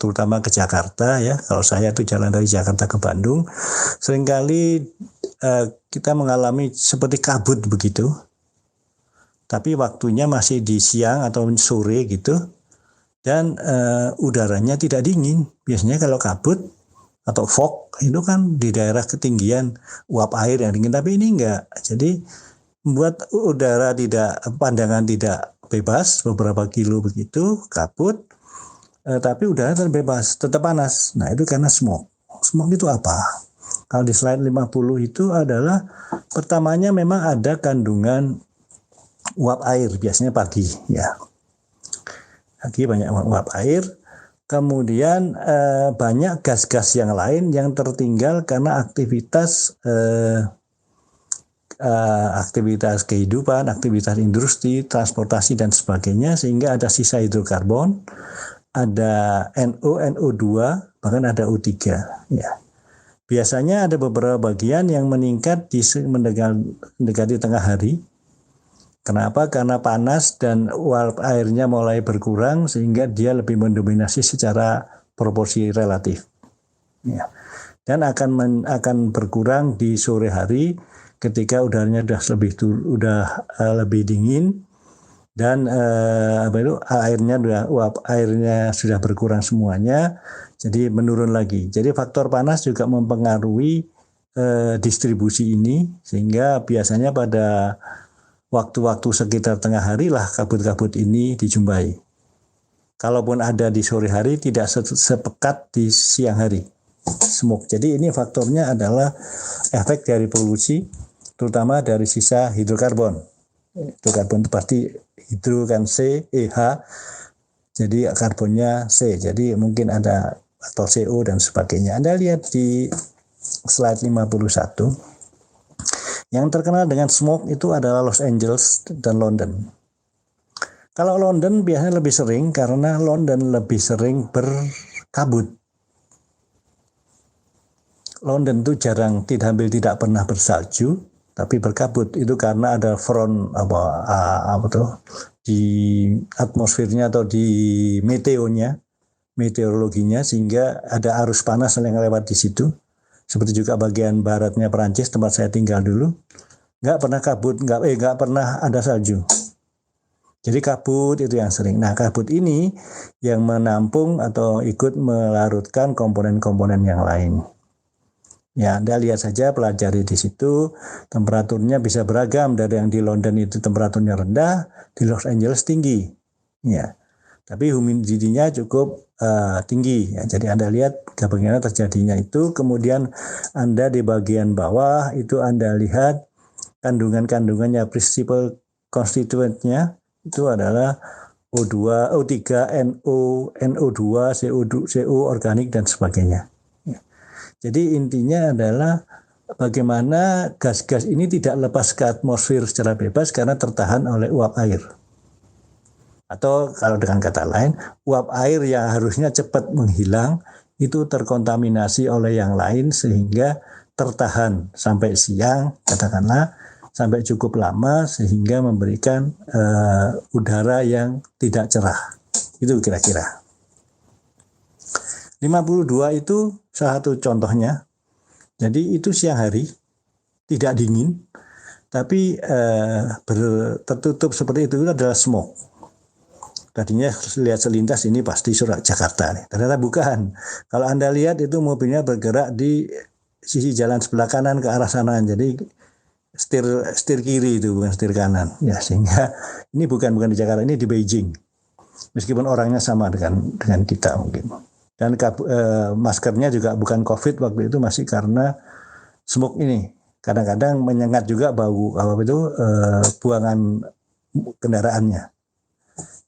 terutama ke Jakarta ya, kalau saya tuh jalan dari Jakarta ke Bandung, seringkali kita mengalami seperti kabut begitu, tapi waktunya masih di siang atau sore gitu, dan udaranya tidak dingin. Biasanya kalau kabut atau fog itu kan di daerah ketinggian uap air yang dingin, tapi ini enggak. Jadi membuat udara pandangan tidak bebas beberapa kilo begitu, kabut. Tapi udara tetap bebas, tetap panas. Nah itu karena smog. Smog itu apa? Kalau di slide 50 itu adalah pertamanya memang ada kandungan uap air, biasanya pagi ya. Pagi banyak uap air. Kemudian banyak gas-gas yang lain yang tertinggal karena aktivitas kehidupan, aktivitas industri, transportasi dan sebagainya, sehingga ada sisa hidrokarbon, ada NO, NO2, bahkan ada O3 ya. Biasanya ada beberapa bagian yang meningkat mendekati tengah hari. Kenapa? Karena panas dan uap airnya mulai berkurang sehingga dia lebih mendominasi secara proporsi relatif. Ya. Dan akan berkurang di sore hari ketika udaranya sudah lebih dingin dan uap airnya sudah berkurang semuanya, jadi menurun lagi. Jadi faktor panas juga mempengaruhi distribusi ini, sehingga biasanya pada waktu-waktu sekitar tengah hari lah kabut-kabut ini dijumpai. Kalaupun ada di sore hari tidak sepekat di siang hari. Smog. Jadi ini faktornya adalah efek dari polusi, terutama dari sisa hidrokarbon. Hidrokarbon itu pasti hidro kan C, H, jadi karbonnya C, jadi mungkin ada faktor CO dan sebagainya. Anda lihat di slide 51, yang terkenal dengan smog itu adalah Los Angeles dan London. Kalau London biasanya lebih sering karena London lebih sering berkabut. London itu jarang, tidak pernah bersalju, tapi berkabut. Itu karena ada front apa tuh di atmosfernya atau di meteorologinya, sehingga ada arus panas yang lewat di situ. Seperti juga bagian baratnya Perancis, tempat saya tinggal dulu, nggak pernah kabut, nggak pernah ada salju. Jadi kabut itu yang sering. Nah, kabut ini yang menampung atau ikut melarutkan komponen-komponen yang lain. Ya, Anda lihat saja, pelajari di situ, temperaturnya bisa beragam, dari yang di London itu temperaturnya rendah, di Los Angeles tinggi. Ya, tapi humidity-nya cukup tinggi. Ya, jadi Anda lihat bagaimana terjadinya itu. Kemudian Anda di bagian bawah itu Anda lihat kandungan-kandungannya, prinsipal konstituentnya itu adalah O2, O3, NO, NO2, CO organik dan sebagainya. Jadi intinya adalah bagaimana gas-gas ini tidak lepas ke atmosfer secara bebas karena tertahan oleh uap air. Atau kalau dengan kata lain, uap air yang harusnya cepat menghilang itu terkontaminasi oleh yang lain sehingga tertahan sampai siang, katakanlah, sampai cukup lama sehingga memberikan udara yang tidak cerah. Itu kira-kira. 52 itu salah satu contohnya. Jadi itu siang hari, tidak dingin, tapi tertutup seperti itu adalah smoke. Tadinya lihat selintas ini pasti surat Jakarta. Ternyata bukan. Kalau Anda lihat itu mobilnya bergerak di sisi jalan sebelah kanan ke arah sana. Jadi setir kiri itu, bukan setir kanan. Ya, sehingga ini bukan di Jakarta, ini di Beijing. Meskipun orangnya sama dengan kita mungkin. Dan maskernya juga bukan COVID waktu itu, masih karena smoke ini. Kadang-kadang menyengat juga bau buangan kendaraannya.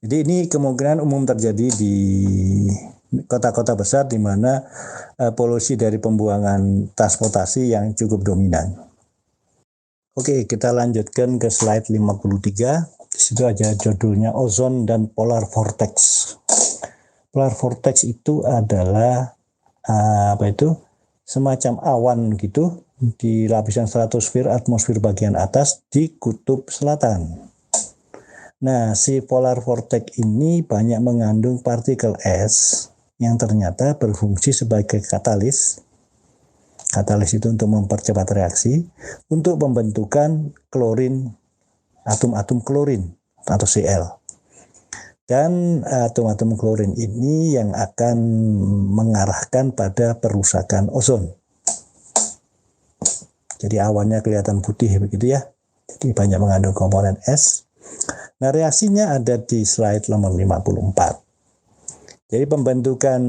Jadi ini kemungkinan umum terjadi di kota-kota besar di mana polusi dari pembuangan transportasi yang cukup dominan. Oke, kita lanjutkan ke slide 53. Di situ aja judulnya ozon dan polar vortex. Polar vortex itu adalah semacam awan gitu di lapisan stratosfer atmosfer bagian atas di kutub selatan. Nah, si polar vortex ini banyak mengandung partikel es yang ternyata berfungsi sebagai katalis. Katalis itu untuk mempercepat reaksi, untuk pembentukan klorin, atom-atom klorin atau Cl. Dan atom-atom klorin ini yang akan mengarahkan pada perusakan ozon. Jadi awannya kelihatan putih begitu ya. Jadi banyak mengandung komponen es. Nah, reaksinya ada di slide nomor 54. Jadi pembentukan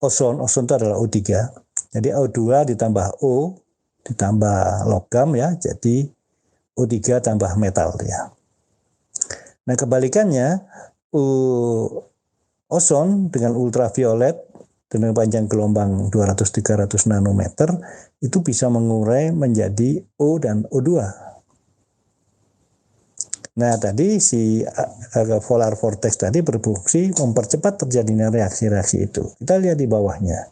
ozon itu adalah O3. Jadi O2 ditambah O ditambah logam ya, jadi O3 tambah metal ya. Nah, kebalikannya ozon dengan ultraviolet dengan panjang gelombang 200-300 nanometer itu bisa mengurai menjadi O dan O2. Nah, tadi si polar vortex tadi berfungsi mempercepat terjadinya reaksi-reaksi itu. Kita lihat di bawahnya.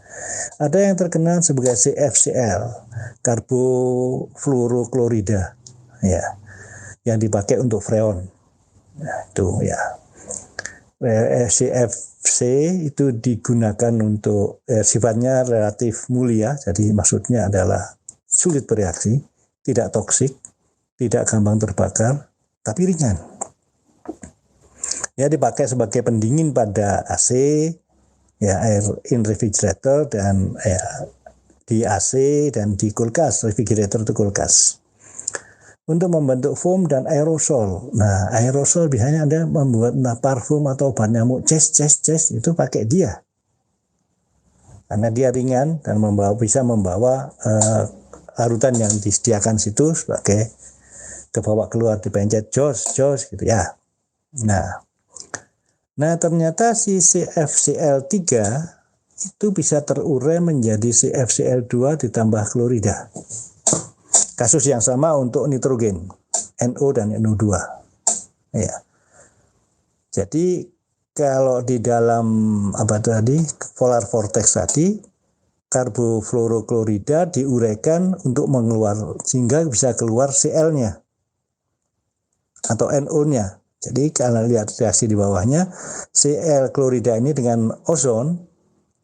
Ada yang terkenal sebagai CFCl, karbofluoroklorida, ya, yang dipakai untuk freon. Nah, itu ya. CFC itu digunakan untuk sifatnya relatif mulia, jadi maksudnya adalah sulit bereaksi, tidak toksik, tidak gampang terbakar, tapi ringan. Ya, dipakai sebagai pendingin pada AC, ya, air in refrigerator, dan di AC dan di kulkas. Refrigerator itu kulkas. Untuk membentuk foam dan aerosol. Nah, aerosol biasanya Anda membuat parfum atau obat nyamuk ces itu pakai dia. Karena dia ringan dan bisa membawa larutan yang disediakan situ sebagai kebawa keluar, dipencet jos gitu ya. Nah, ternyata si CFCl3 itu bisa terurai menjadi CFCl2 ditambah klorida. Kasus yang sama untuk nitrogen, NO dan NO2. Ya. Jadi kalau di dalam polar vortex tadi, karbofluoroklorida diuraikan untuk mengeluar sehingga bisa keluar Cl-nya atau NO-nya. Jadi kalau lihat reaksi di bawahnya, Cl klorida ini dengan ozon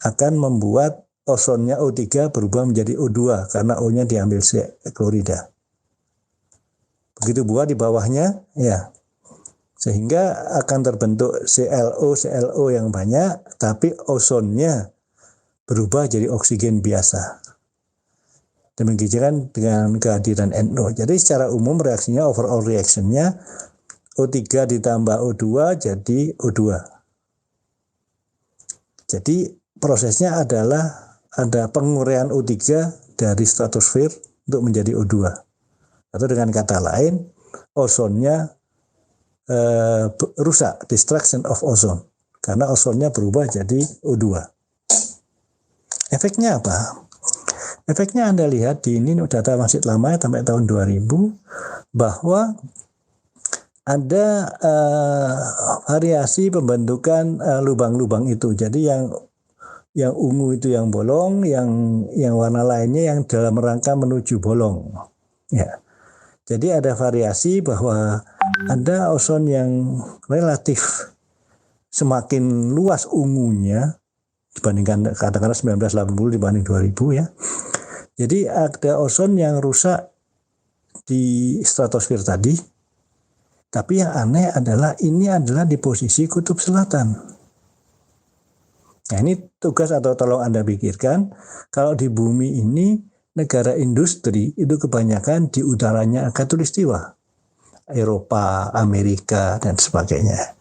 akan membuat ozonnya O3 berubah menjadi O2 karena O-nya diambil Cl klorida. Begitu buah di bawahnya, ya, sehingga akan terbentuk ClO yang banyak, tapi ozonnya berubah jadi oksigen biasa. Demikian dengan kehadiran NO. Jadi secara umum reaksinya, overall reaction-nya O3 ditambah O2 jadi O2. Jadi prosesnya adalah ada penguraian O3 dari stratosfer untuk menjadi O2. Atau dengan kata lain, ozonnya rusak, destruction of ozone. Karena ozonnya berubah jadi O2. Efeknya apa? Efeknya Anda lihat di ini data masih lama sampai tahun 2000 bahwa ada variasi pembentukan lubang-lubang itu. Jadi yang ungu itu yang bolong, yang warna lainnya yang dalam rangka menuju bolong. Ya. Jadi ada variasi bahwa ada ozon yang relatif semakin luas ungunya dibandingkan katakanlah 1980 dibanding 2000 ya. Jadi ada ozon yang rusak di stratosfer tadi. Tapi yang aneh adalah ini adalah di posisi kutub selatan. Nah ini tugas atau tolong Anda pikirkan, kalau di bumi ini negara industri itu kebanyakan di utaranya Khatulistiwa, Eropa, Amerika, dan sebagainya.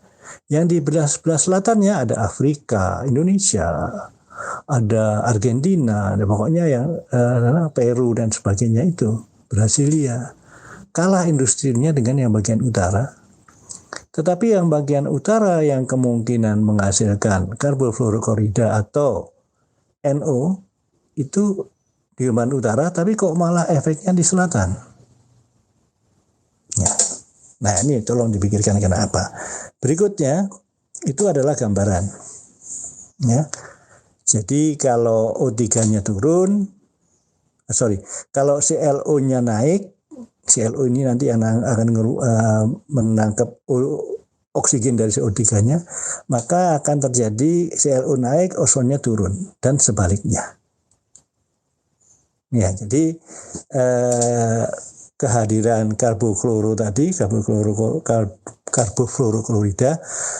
Yang di sebelah selatannya ada Afrika, Indonesia, ada Argentina, ada pokoknya yang Peru dan sebagainya itu, Brasilia. Kalah industrinya dengan yang bagian utara. Tetapi yang bagian utara yang kemungkinan menghasilkan karbofluoroklorida atau NO itu di bagian utara, tapi kok malah efeknya di selatan. Ya. Nah ini tolong dipikirkan kenapa. Berikutnya itu adalah gambaran. Ya. Jadi kalau O3-nya turun, kalau ClO-nya naik, ClO ini nanti akan menangkap oksigen dari CO3-nya, maka akan terjadi ClO naik, ozonnya turun, dan sebaliknya. Ya, jadi kehadiran karbofluoroklorida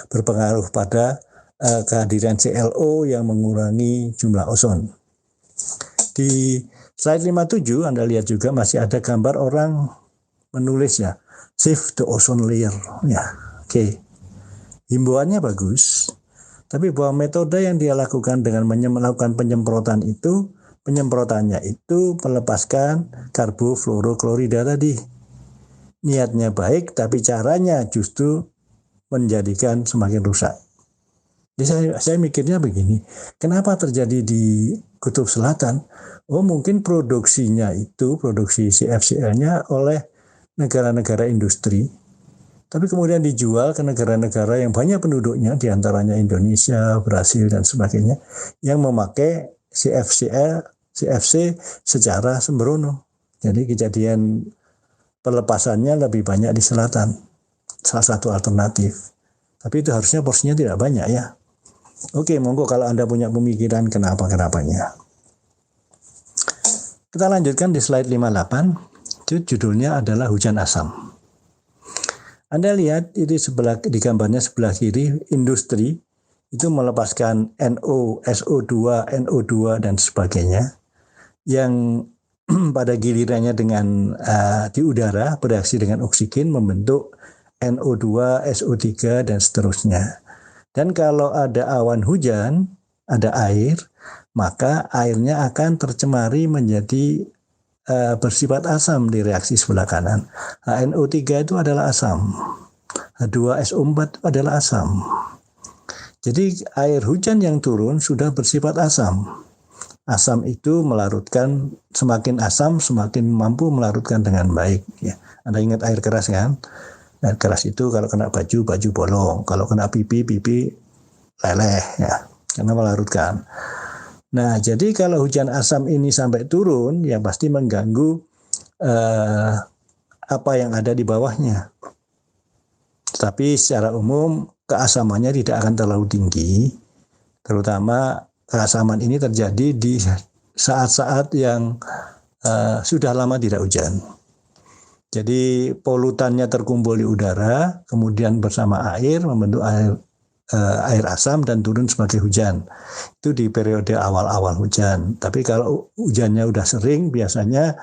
berpengaruh pada kehadiran ClO yang mengurangi jumlah ozon. Di slide 57 Anda lihat juga masih ada gambar orang menulis ya, save the ozone layer. Ya, oke. Himbauannya bagus, tapi bahwa metode yang dia lakukan dengan melakukan penyemprotannya itu melepaskan karbofluoroklorida tadi. Niatnya baik, tapi caranya justru menjadikan semakin rusak. Jadi saya mikirnya begini, kenapa terjadi di kutub selatan? Oh mungkin produksi CFCl-nya oleh negara-negara industri, tapi kemudian dijual ke negara-negara yang banyak penduduknya, diantaranya Indonesia, Brasil, dan sebagainya, yang memakai CFC secara sembrono. Jadi kejadian pelepasannya lebih banyak di selatan, salah satu alternatif. Tapi itu harusnya porsinya tidak banyak ya. Oke, monggo kalau Anda punya pemikiran kenapa-kenapanya. Kita lanjutkan di slide 58. Itu judulnya adalah hujan asam. Anda lihat ini di gambarnya sebelah kiri, industri itu melepaskan NO, SO2, NO2 dan sebagainya yang pada gilirannya dengan di udara bereaksi dengan oksigen membentuk NO2, SO3 dan seterusnya. Dan kalau ada awan hujan, ada air, maka airnya akan tercemari menjadi bersifat asam di reaksi sebelah kanan. HNO3 itu adalah asam. H2SO4 adalah asam. Jadi air hujan yang turun sudah bersifat asam. Asam itu melarutkan, semakin asam semakin mampu melarutkan dengan baik. Ya. Anda ingat air keras kan? Air keras itu kalau kena baju bolong. Kalau kena pipi leleh ya, karena melarutkan. Nah, jadi kalau hujan asam ini sampai turun, ya pasti mengganggu apa yang ada di bawahnya. Tetapi secara umum keasamannya tidak akan terlalu tinggi, terutama keasaman ini terjadi di saat-saat yang sudah lama tidak hujan. Jadi polutannya terkumpul di udara, kemudian bersama air membentuk air asam dan turun sebagai hujan. Itu di periode awal-awal hujan. Tapi kalau hujannya udah sering, biasanya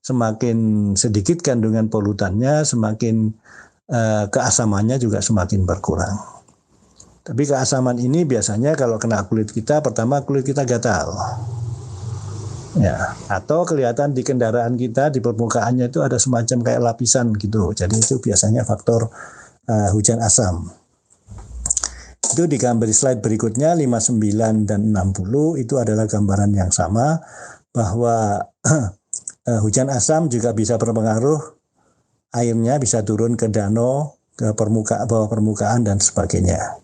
semakin sedikit kandungan polutannya, semakin keasamannya juga semakin berkurang. Tapi keasaman ini biasanya kalau kena kulit kita, pertama kulit kita gatal. Ya, atau kelihatan di kendaraan kita, di permukaannya itu ada semacam kayak lapisan gitu. Jadi itu biasanya faktor hujan asam. Itu di gambar di slide berikutnya 59 dan 60 itu adalah gambaran yang sama bahwa hujan asam juga bisa berpengaruh, airnya bisa turun ke danau, ke bawah permukaan dan sebagainya.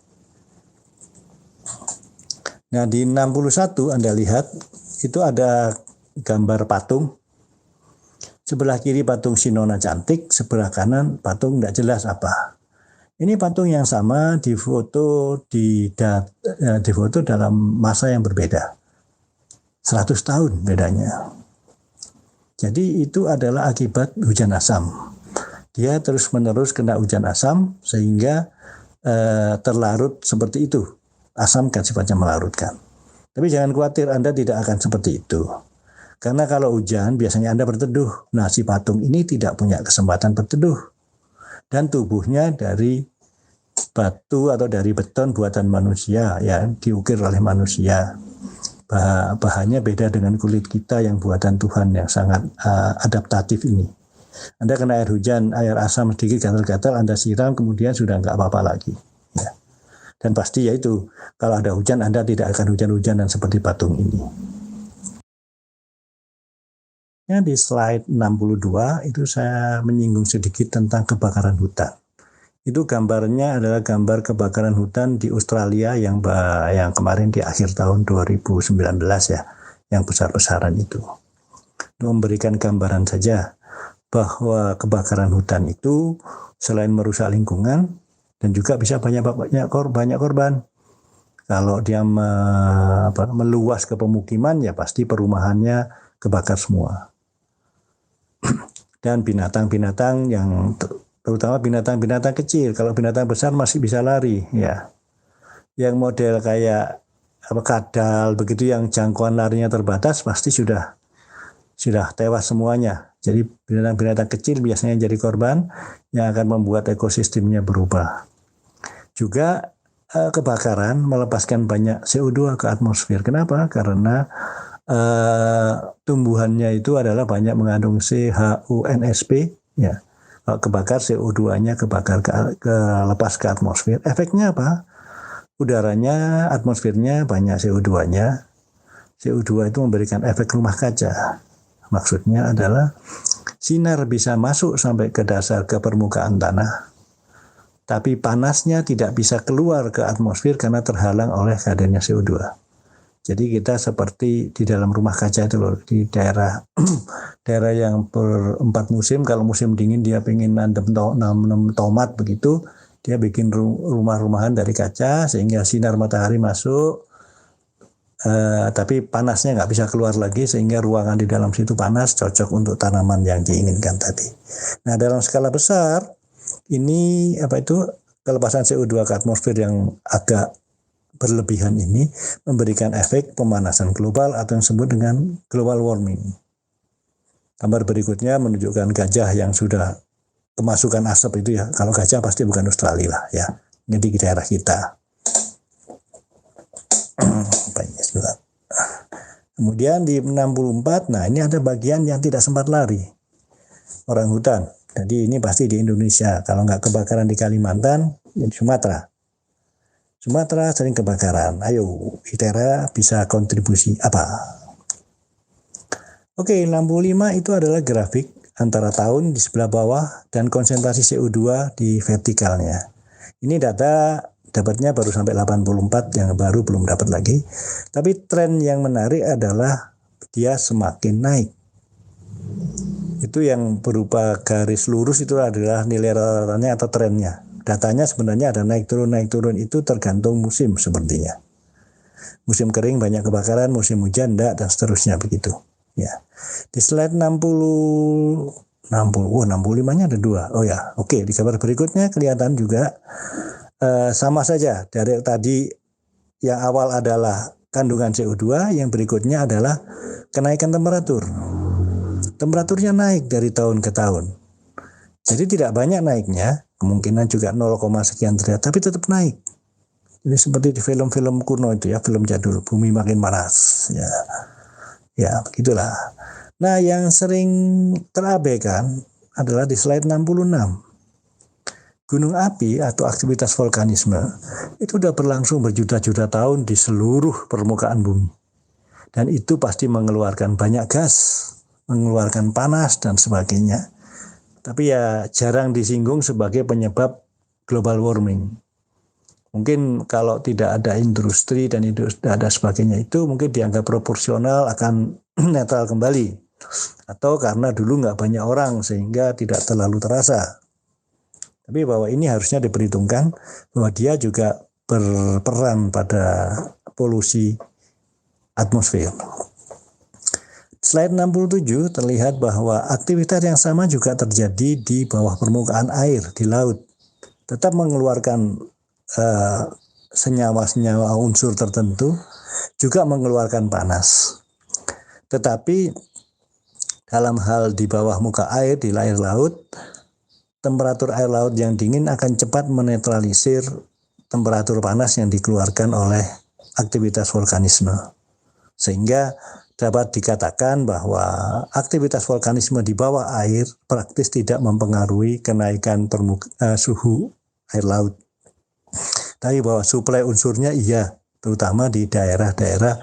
Nah, di 61 Anda lihat itu ada gambar patung. Sebelah kiri patung Sinona cantik, sebelah kanan patung tidak jelas apa. Ini patung yang sama difoto dalam masa yang berbeda. 100 tahun bedanya. Jadi itu adalah akibat hujan asam. Dia terus-menerus kena hujan asam sehingga terlarut seperti itu. Asam kan sifatnya melarutkan. Tapi jangan khawatir, Anda tidak akan seperti itu. Karena kalau hujan biasanya Anda berteduh. Nah, si patung ini tidak punya kesempatan berteduh. Dan tubuhnya dari batu atau dari beton buatan manusia, ya, diukir oleh manusia. Bahannya beda dengan kulit kita yang buatan Tuhan yang sangat adaptatif ini. Anda kena air hujan, air asam sedikit gatal-gatal, Anda siram, kemudian sudah nggak apa-apa lagi. Ya. Dan pasti ya itu, kalau ada hujan Anda tidak akan hujan-hujanan seperti patung ini. Ya, di slide 62 itu saya menyinggung sedikit tentang kebakaran hutan. Itu gambarnya adalah gambar kebakaran hutan di Australia yang kemarin di akhir tahun 2019 ya, yang besar-besaran itu. Memberikan gambaran saja bahwa kebakaran hutan itu selain merusak lingkungan dan juga bisa banyak korban. Kalau dia meluas ke pemukiman, ya pasti perumahannya kebakar semua. Dan binatang-binatang yang terutama binatang-binatang kecil, kalau binatang besar masih bisa lari, ya. Yang model kayak kadal begitu yang jangkauan larinya terbatas pasti sudah tewas semuanya. Jadi binatang-binatang kecil biasanya jadi korban yang akan membuat ekosistemnya berubah. Juga kebakaran melepaskan banyak CO2 ke atmosfer. Kenapa? Karena tumbuhannya itu adalah banyak mengandung CHUNSP, ya. Kalau kebakar CO2-nya lepas ke atmosfer. Efeknya apa? Udaranya, atmosfernya banyak CO2-nya. CO2 itu memberikan efek rumah kaca. Maksudnya adalah sinar bisa masuk sampai ke dasar, ke permukaan tanah, tapi panasnya tidak bisa keluar ke atmosfer karena terhalang oleh hadirnya CO2. Jadi kita seperti di dalam rumah kaca itu loh, di daerah yang berempat musim. Kalau musim dingin dia pengen nanam tomat begitu, dia bikin rumah-rumahan dari kaca sehingga sinar matahari masuk, tapi panasnya nggak bisa keluar lagi sehingga ruangan di dalam situ panas, cocok untuk tanaman yang diinginkan tadi. Nah, dalam skala besar ini kelepasan CO2 ke atmosfer yang agak berlebihan ini memberikan efek pemanasan global atau yang disebut dengan global warming. Gambar berikutnya menunjukkan gajah yang sudah kemasukan asap itu ya. Kalau gajah pasti bukan Australia lah ya. Ini di daerah kita. Kemudian di 64, nah ini ada bagian yang tidak sempat lari. Orang hutan. Jadi ini pasti di Indonesia. Kalau nggak kebakaran di Kalimantan, di Sumatera. Sumatera sering kebakaran. Ayo, ITERA bisa kontribusi apa? Oke, 65 itu adalah grafik antara tahun di sebelah bawah dan konsentrasi CO2 di vertikalnya. Ini data dapatnya baru sampai 84, yang baru belum dapat lagi. Tapi tren yang menarik adalah dia semakin naik. Itu yang berupa garis lurus itu adalah nilai rata-ratanya atau trennya. Datanya sebenarnya ada naik turun itu tergantung musim sepertinya. Musim kering banyak kebakaran, musim hujan enggak, dan seterusnya begitu. Ya. Di slide 65-nya ada 2. Oh ya, oke. Di gambar berikutnya kelihatan juga sama saja. Dari tadi yang awal adalah kandungan CO2, yang berikutnya adalah kenaikan temperatur. Temperaturnya naik dari tahun ke tahun. Jadi tidak banyak naiknya, kemungkinan juga 0, sekian derajat, tapi tetap naik. Jadi seperti di film-film kuno itu ya, film jadul, bumi makin panas. Ya, begitulah. Nah, yang sering terabaikan adalah di slide 66. Gunung api atau aktivitas vulkanisme itu sudah berlangsung berjuta-juta tahun di seluruh permukaan bumi. Dan itu pasti mengeluarkan banyak gas, mengeluarkan panas dan sebagainya. Tapi ya jarang disinggung sebagai penyebab global warming. Mungkin kalau tidak ada industri dan ada sebagainya itu mungkin dianggap proporsional akan netral kembali. Atau karena dulu nggak banyak orang sehingga tidak terlalu terasa. Tapi bahwa ini harusnya diperhitungkan bahwa dia juga berperan pada polusi atmosfer. Slide 67 terlihat bahwa aktivitas yang sama juga terjadi di bawah permukaan air, di laut. Tetap mengeluarkan senyawa-senyawa unsur tertentu, juga mengeluarkan panas. Tetapi dalam hal di bawah muka air, di air laut, temperatur air laut yang dingin akan cepat menetralisir temperatur panas yang dikeluarkan oleh aktivitas vulkanisme. Sehingga dapat dikatakan bahwa aktivitas vulkanisme di bawah air praktis tidak mempengaruhi kenaikan suhu air laut. Tapi bahwa suplai unsurnya iya, terutama di daerah-daerah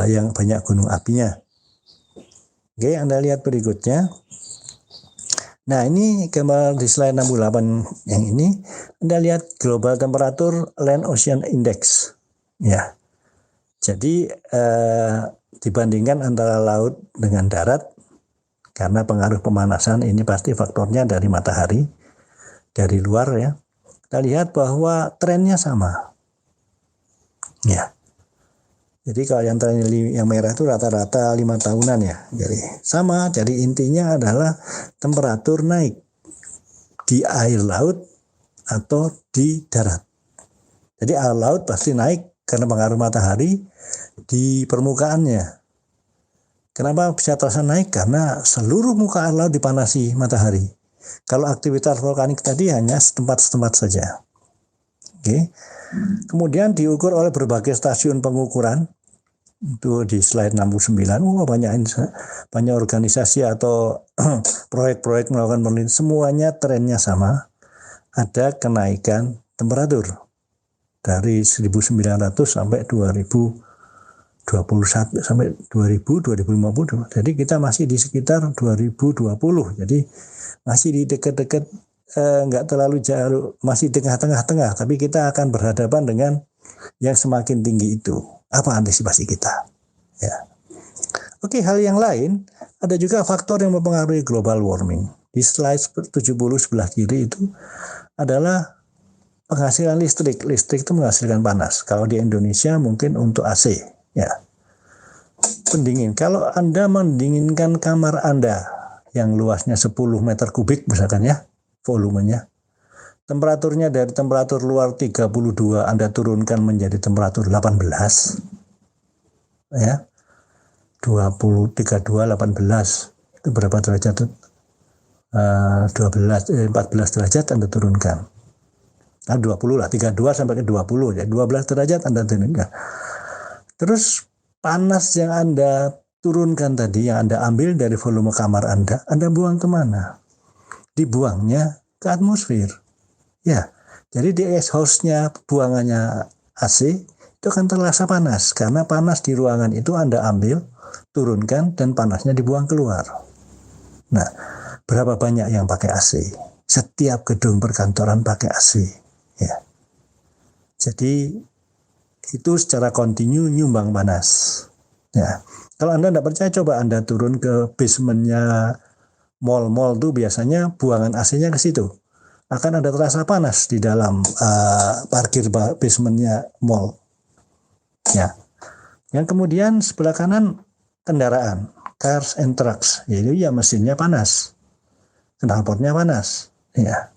yang banyak gunung apinya. Oke, Anda lihat berikutnya. Nah, ini gambar di slide 68 yang ini, Anda lihat global temperatur land ocean index. Ya. Jadi dibandingkan antara laut dengan darat, karena pengaruh pemanasan ini pasti faktornya dari matahari, dari luar ya. Kita lihat bahwa trennya sama. Ya. Jadi kalau yang tren yang merah itu rata-rata 5 tahunan ya. Jadi sama, jadi intinya adalah temperatur naik di air laut atau di darat. Jadi air laut pasti naik karena pengaruh matahari di permukaannya. Kenapa bisa terasa naik? Karena seluruh muka air laut dipanasi matahari. Kalau aktivitas vulkanik tadi hanya setempat-setempat saja. Oke. Kemudian diukur oleh berbagai stasiun pengukuran. Itu di slide 69. Banyak organisasi atau proyek-proyek melakukan penelitian, semuanya trennya sama. Ada kenaikan temperatur dari 1900 sampai 2021 sampai 2050. Jadi kita masih di sekitar 2020. Jadi masih di dekat-dekat, nggak terlalu jauh, masih tengah-tengah, tapi kita akan berhadapan dengan yang semakin tinggi itu. Apa antisipasi kita? Ya. Oke, hal yang lain, ada juga faktor yang mempengaruhi global warming. Di slide 70 sebelah kiri itu adalah penghasilan listrik. Listrik itu menghasilkan panas. Kalau di Indonesia mungkin untuk AC. Ya. Pendingin. Kalau Anda mendinginkan kamar Anda yang luasnya 10 meter kubik misalkan ya, volumenya, temperaturnya dari temperatur luar 32 Anda turunkan menjadi temperatur 18 ya. 20 32 18 itu berapa derajat? 14 derajat Anda turunkan. Nah, 20 lah, 32 sampai ke 20 ya, 12 derajat Anda turunkan. Terus panas yang Anda turunkan tadi, yang Anda ambil dari volume kamar Anda buang kemana? Dibuangnya ke atmosfer. Ya, jadi di exhaust-nya, buangannya AC itu akan terasa panas karena panas di ruangan itu Anda ambil, turunkan, dan panasnya dibuang keluar. Nah, berapa banyak yang pakai AC? Setiap gedung perkantoran pakai AC. Ya. Jadi itu secara kontinu nyumbang panas. Ya. Kalau Anda tidak percaya, coba Anda turun ke basementnya mall-mall tuh biasanya buangan AC-nya ke situ. Akan ada terasa panas di dalam parkir basementnya mall. Ya. Yang kemudian sebelah kanan kendaraan, cars and trucks, yaitu ya mesinnya panas, knalpotnya panas. Ya.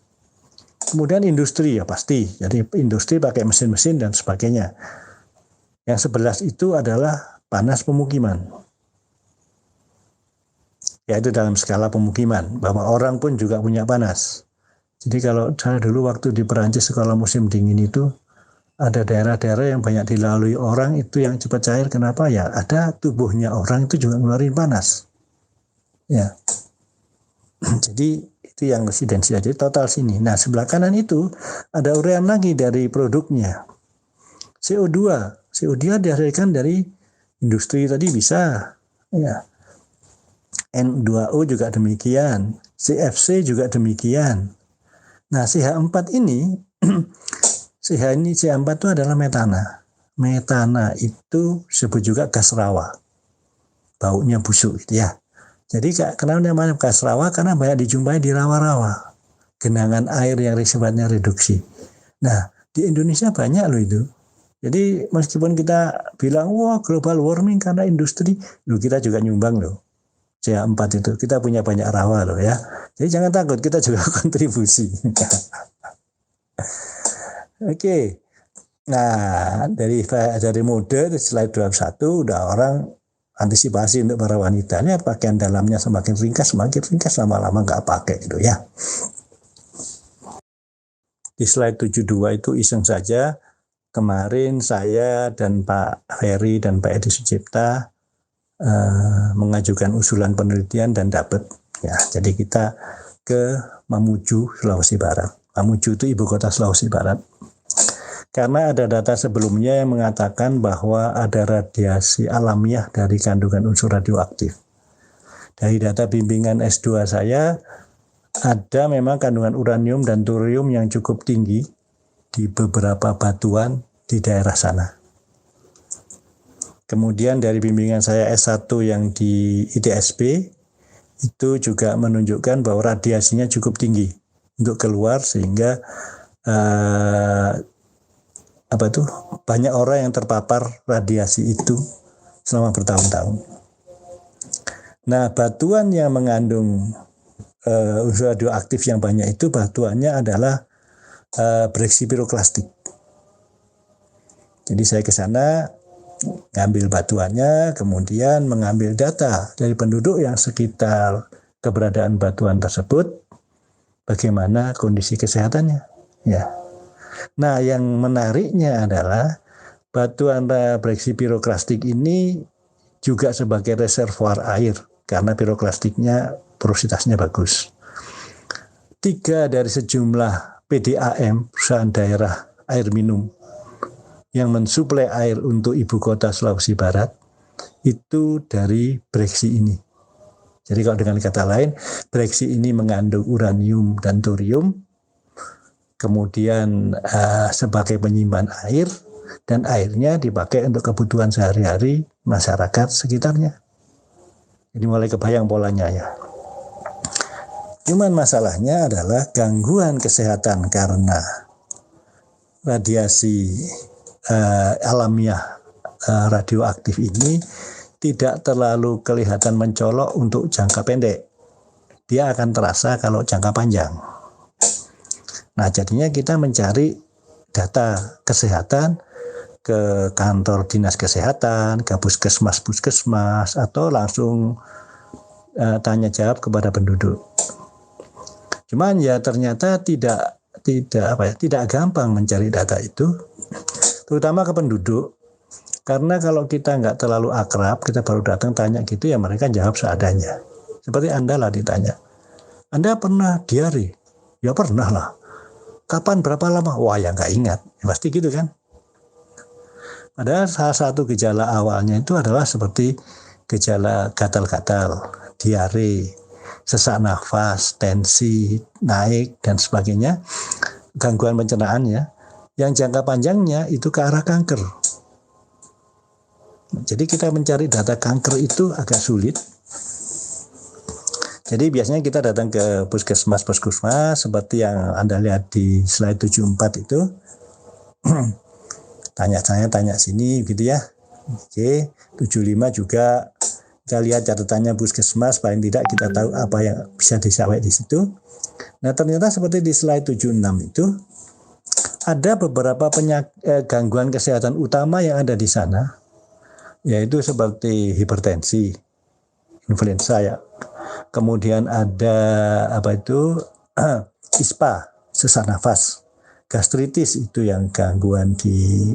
Kemudian industri ya pasti, jadi industri pakai mesin-mesin dan sebagainya. Yang 11 itu adalah panas pemukiman. Yaitu dalam skala pemukiman, bahwa orang pun juga punya panas. Jadi kalau saya dulu waktu di Perancis sekolah musim dingin itu, ada daerah-daerah yang banyak dilalui orang itu yang cepat cair. Kenapa? Ya ada tubuhnya orang itu juga ngeluarin panas. Ya. Jadi itu yang residensial, jadi total sini. Nah sebelah kanan itu ada urean lagi dari produknya. CO2 dihasilkan dari industri tadi bisa. Ya. N2O juga demikian. CFC juga demikian. Nah CH4 ini, CH4 itu adalah metana. Metana itu disebut juga gas rawa. Baunya busuk gitu ya. Jadi kenapa namanya gas rawa? Karena banyak dijumpai di rawa-rawa. Genangan air yang sifatnya reduksi. Nah, di Indonesia banyak loh itu. Jadi meskipun kita bilang, wah global warming karena industri, loh kita juga nyumbang loh. CH4 itu, kita punya banyak rawa loh ya. Jadi jangan takut, kita juga kontribusi. Oke. Nah, dari mode slide 21 udah orang antisipasi untuk para wanita. Ini pakaian dalamnya semakin ringkas lama-lama nggak pakai gitu ya. Di slide 72 itu iseng saja. Kemarin saya dan Pak Ferry dan Pak Edi Sucipta mengajukan usulan penelitian dan dapat. Ya, jadi kita ke Mamuju, Sulawesi Barat. Mamuju itu ibu kota Sulawesi Barat. Karena ada data sebelumnya yang mengatakan bahwa ada radiasi alamiah dari kandungan unsur radioaktif. Dari data bimbingan S2 saya, ada memang kandungan uranium dan thorium yang cukup tinggi di beberapa batuan di daerah sana. Kemudian dari bimbingan saya S1 yang di ITSB, itu juga menunjukkan bahwa radiasinya cukup tinggi untuk keluar sehingga banyak orang yang terpapar radiasi itu selama bertahun-tahun. Nah, batuan yang mengandung unsur radioaktif yang banyak itu batuannya adalah breksi piroklastik. Jadi saya ke sana ngambil batuannya, kemudian mengambil data dari penduduk yang sekitar keberadaan batuan tersebut, bagaimana kondisi kesehatannya. Ya. Nah, yang menariknya adalah batuan breksi piroklastik ini juga sebagai reservoir air karena piroklastiknya porositasnya bagus. 3 dari sejumlah PDAM, perusahaan daerah air minum, yang mensuplai air untuk ibu kota Sulawesi Barat, itu dari breksi ini. Jadi kalau dengan kata lain, breksi ini mengandung uranium dan thorium, kemudian sebagai penyimpan air, dan airnya dipakai untuk kebutuhan sehari-hari masyarakat sekitarnya. Jadi mulai kebayang polanya ya. Cuman masalahnya adalah gangguan kesehatan karena radiasi alamiah radioaktif ini tidak terlalu kelihatan mencolok untuk jangka pendek. Dia akan terasa kalau jangka panjang. Nah, jadinya kita mencari data kesehatan ke kantor dinas kesehatan, ke puskesmas, atau langsung tanya jawab kepada penduduk. Cuman ya ternyata tidak gampang mencari data itu, terutama ke penduduk. Karena kalau kita nggak terlalu akrab, kita baru datang tanya gitu ya mereka jawab seadanya. Seperti Anda lah ditanya, Anda pernah diare? Ya pernah lah. Kapan, berapa lama? Wah ya nggak ingat. Ya, pasti gitu kan. Padahal salah satu gejala awalnya itu adalah seperti gejala gatal-gatal, diare, sesak nafas, tensi naik dan sebagainya, gangguan pencernaan ya, Yang jangka panjangnya itu ke arah kanker. Jadi kita mencari data kanker itu agak sulit. Jadi biasanya kita datang ke puskesmas seperti yang Anda lihat di slide 74 itu. Tanya sini gitu ya. Oke, 75 juga kita lihat catatannya puskesmas, paling tidak kita tahu apa yang bisa disampaikan di situ. Nah, ternyata seperti di slide 76 itu ada beberapa gangguan kesehatan utama yang ada di sana, yaitu seperti hipertensi, influenza ya. Kemudian ada ISPA, sesak nafas, gastritis itu yang gangguan di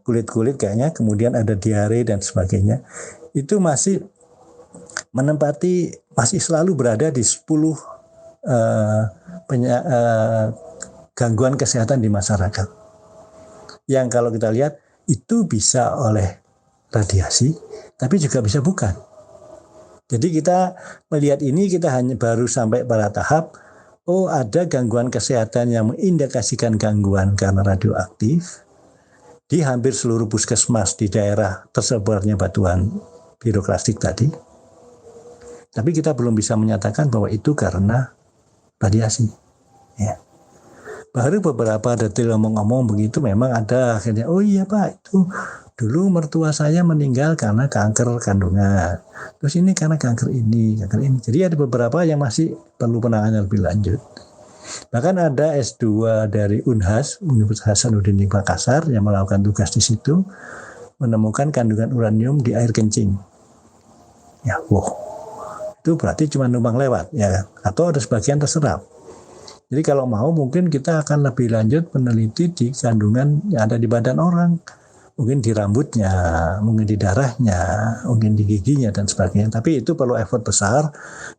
kulit kayaknya, kemudian ada diare dan sebagainya. Itu masih masih selalu berada di 10 gangguan kesehatan di masyarakat. Yang kalau kita lihat itu bisa oleh radiasi, tapi juga bisa bukan. Jadi kita melihat ini, kita hanya baru sampai pada tahap ada gangguan kesehatan yang mengindikasikan gangguan karena radioaktif di hampir seluruh puskesmas di daerah tersebarnya batuan piroklastik tadi. Tapi kita belum bisa menyatakan bahwa itu karena radiasi. Ya. Baru beberapa detil ngomong-ngomong begitu memang ada akhirnya, oh iya Pak, itu dulu mertua saya meninggal karena kanker kandungan. Terus ini karena kanker ini. Jadi ada beberapa yang masih perlu penanganan lebih lanjut. Bahkan ada S2 dari UNHAS, Universitas Hasanuddin di Makassar, yang melakukan tugas di situ, menemukan kandungan uranium di air kencing. Ya, itu berarti cuma numpang lewat, ya, atau ada sebagian terserap. Jadi kalau mau mungkin kita akan lebih lanjut meneliti di kandungan yang ada di badan orang. Mungkin di rambutnya, mungkin di darahnya, mungkin di giginya dan sebagainya. Tapi itu perlu effort besar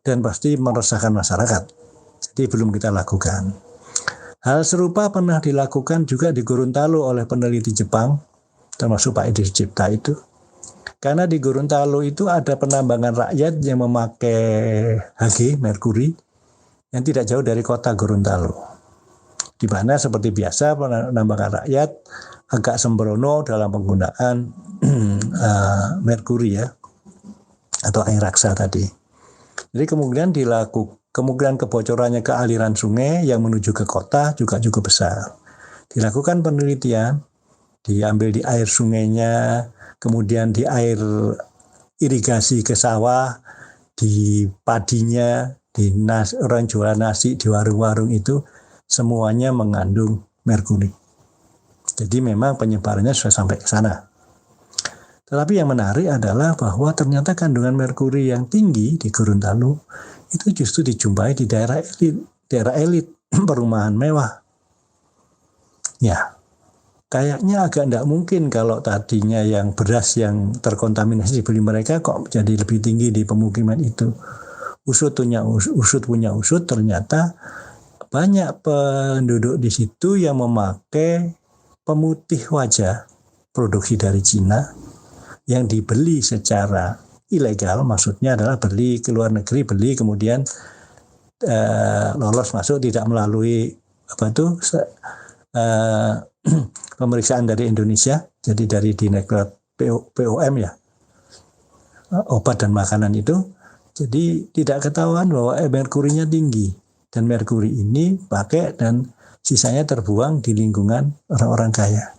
dan pasti meresahkan masyarakat. Jadi belum kita lakukan. Hal serupa pernah dilakukan juga di Gorontalo oleh peneliti Jepang, termasuk Pak Edi Sucipta itu. Karena di Gorontalo itu ada penambangan rakyat yang memakai Hg, merkuri, yang tidak jauh dari kota Gorontalo. Di mana seperti biasa penambangan rakyat agak sembrono dalam penggunaan merkuri ya, atau air raksa tadi. Jadi kemungkinan kebocorannya ke aliran sungai yang menuju ke kota juga cukup besar. Dilakukan penelitian, diambil di air sungainya, kemudian di air irigasi ke sawah, di padinya, di orang jualan nasi di warung-warung itu semuanya mengandung merkuri. Jadi memang penyebarannya sudah sampai ke sana. Tetapi yang menarik adalah bahwa ternyata kandungan merkuri yang tinggi di Gorontalo itu justru dijumpai di daerah elit, perumahan mewah. Ya, kayaknya agak tidak mungkin kalau tadinya yang beras yang terkontaminasi dibeli mereka kok jadi lebih tinggi di pemukiman itu. Usut punya usut, ternyata banyak penduduk di situ yang memakai pemutih wajah produksi dari Cina yang dibeli secara ilegal, maksudnya adalah beli ke luar negeri, kemudian lolos masuk tidak melalui pemeriksaan dari Indonesia, jadi dari Direktorat POM ya, obat dan makanan itu. Jadi tidak ketahuan bahwa merkurinya tinggi, dan merkuri ini pakai dan sisanya terbuang di lingkungan orang-orang kaya.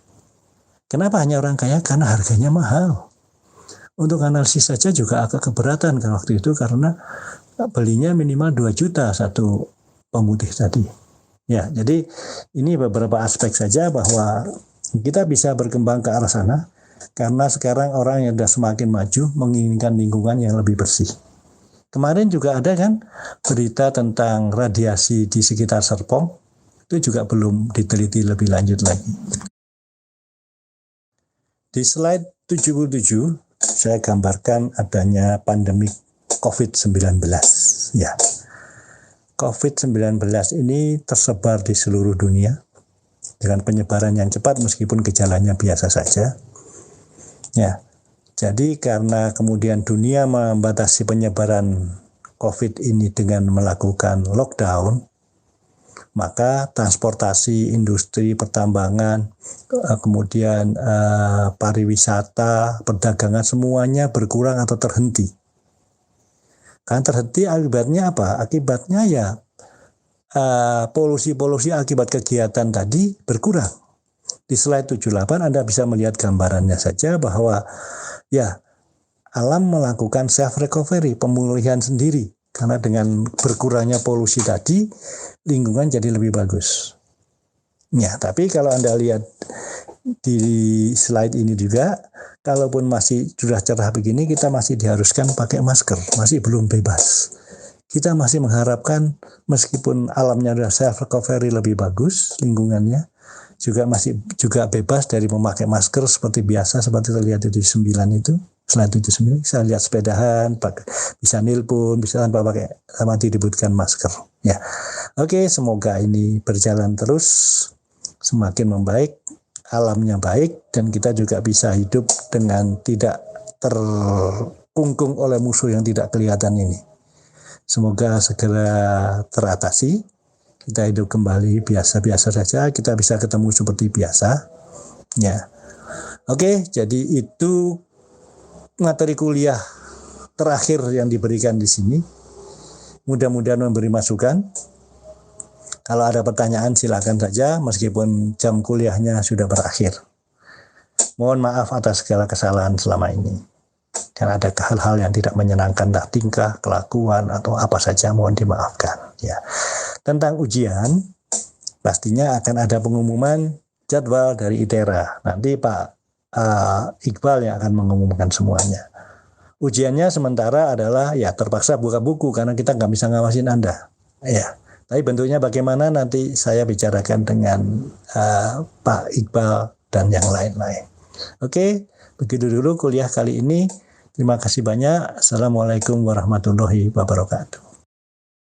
Kenapa hanya orang kaya? Karena harganya mahal. Untuk analisis saja juga agak keberatan kan waktu itu, karena belinya minimal 2 juta satu pemutih tadi. Ya, jadi ini beberapa aspek saja bahwa kita bisa berkembang ke arah sana, karena sekarang orang yang sudah semakin maju menginginkan lingkungan yang lebih bersih. Kemarin juga ada kan berita tentang radiasi di sekitar Serpong, itu juga belum diteliti lebih lanjut lagi. Di slide 77 saya gambarkan adanya pandemi COVID-19. Ya, COVID-19 ini tersebar di seluruh dunia dengan penyebaran yang cepat meskipun gejalanya biasa saja. Ya. Jadi karena kemudian dunia membatasi penyebaran COVID ini dengan melakukan lockdown, maka transportasi, industri, pertambangan, kemudian pariwisata, perdagangan semuanya berkurang atau terhenti. Kan terhenti akibatnya apa? Akibatnya ya polusi-polusi akibat kegiatan tadi berkurang. Di slide 78 Anda bisa melihat gambarannya saja bahwa ya alam melakukan self recovery, pemulihan sendiri. Karena dengan berkurangnya polusi tadi, lingkungan jadi lebih bagus. Ya, tapi kalau Anda lihat di slide ini juga, kalaupun masih sudah cerah begini, kita masih diharuskan pakai masker, masih belum bebas. Kita masih mengharapkan meskipun alamnya sudah self recovery lebih bagus, lingkungannya juga bebas dari memakai masker seperti biasa, seperti terlihat di 9 itu. Slide 79 bisa lihat sepedahan, bisa nilpun, bisa tanpa pakai sama diributkan masker. Ya, oke, semoga ini berjalan terus, semakin membaik, alamnya baik, dan kita juga bisa hidup dengan tidak terkungkung oleh musuh yang tidak kelihatan ini. Semoga segera teratasi, kita hidup kembali biasa-biasa saja, kita bisa ketemu seperti biasa. Ya, oke, jadi itu materi kuliah terakhir yang diberikan di sini. Mudah-mudahan memberi masukan. Kalau ada pertanyaan silakan saja, meskipun jam kuliahnya sudah berakhir. Mohon maaf atas segala kesalahan selama ini. Dan ada hal-hal yang tidak menyenangkan, tingkah, kelakuan, atau apa saja, mohon dimaafkan. Ya. Tentang ujian, pastinya akan ada pengumuman jadwal dari ITERA. Nanti Pak Iqbal yang akan mengumumkan semuanya. Ujiannya sementara adalah ya terpaksa buka buku karena kita nggak bisa ngawasin Anda. Ya, tapi bentuknya bagaimana nanti saya bicarakan dengan Pak Iqbal dan yang lain-lain. Oke, begitu dulu kuliah kali ini. Terima kasih banyak. Assalamualaikum warahmatullahi wabarakatuh.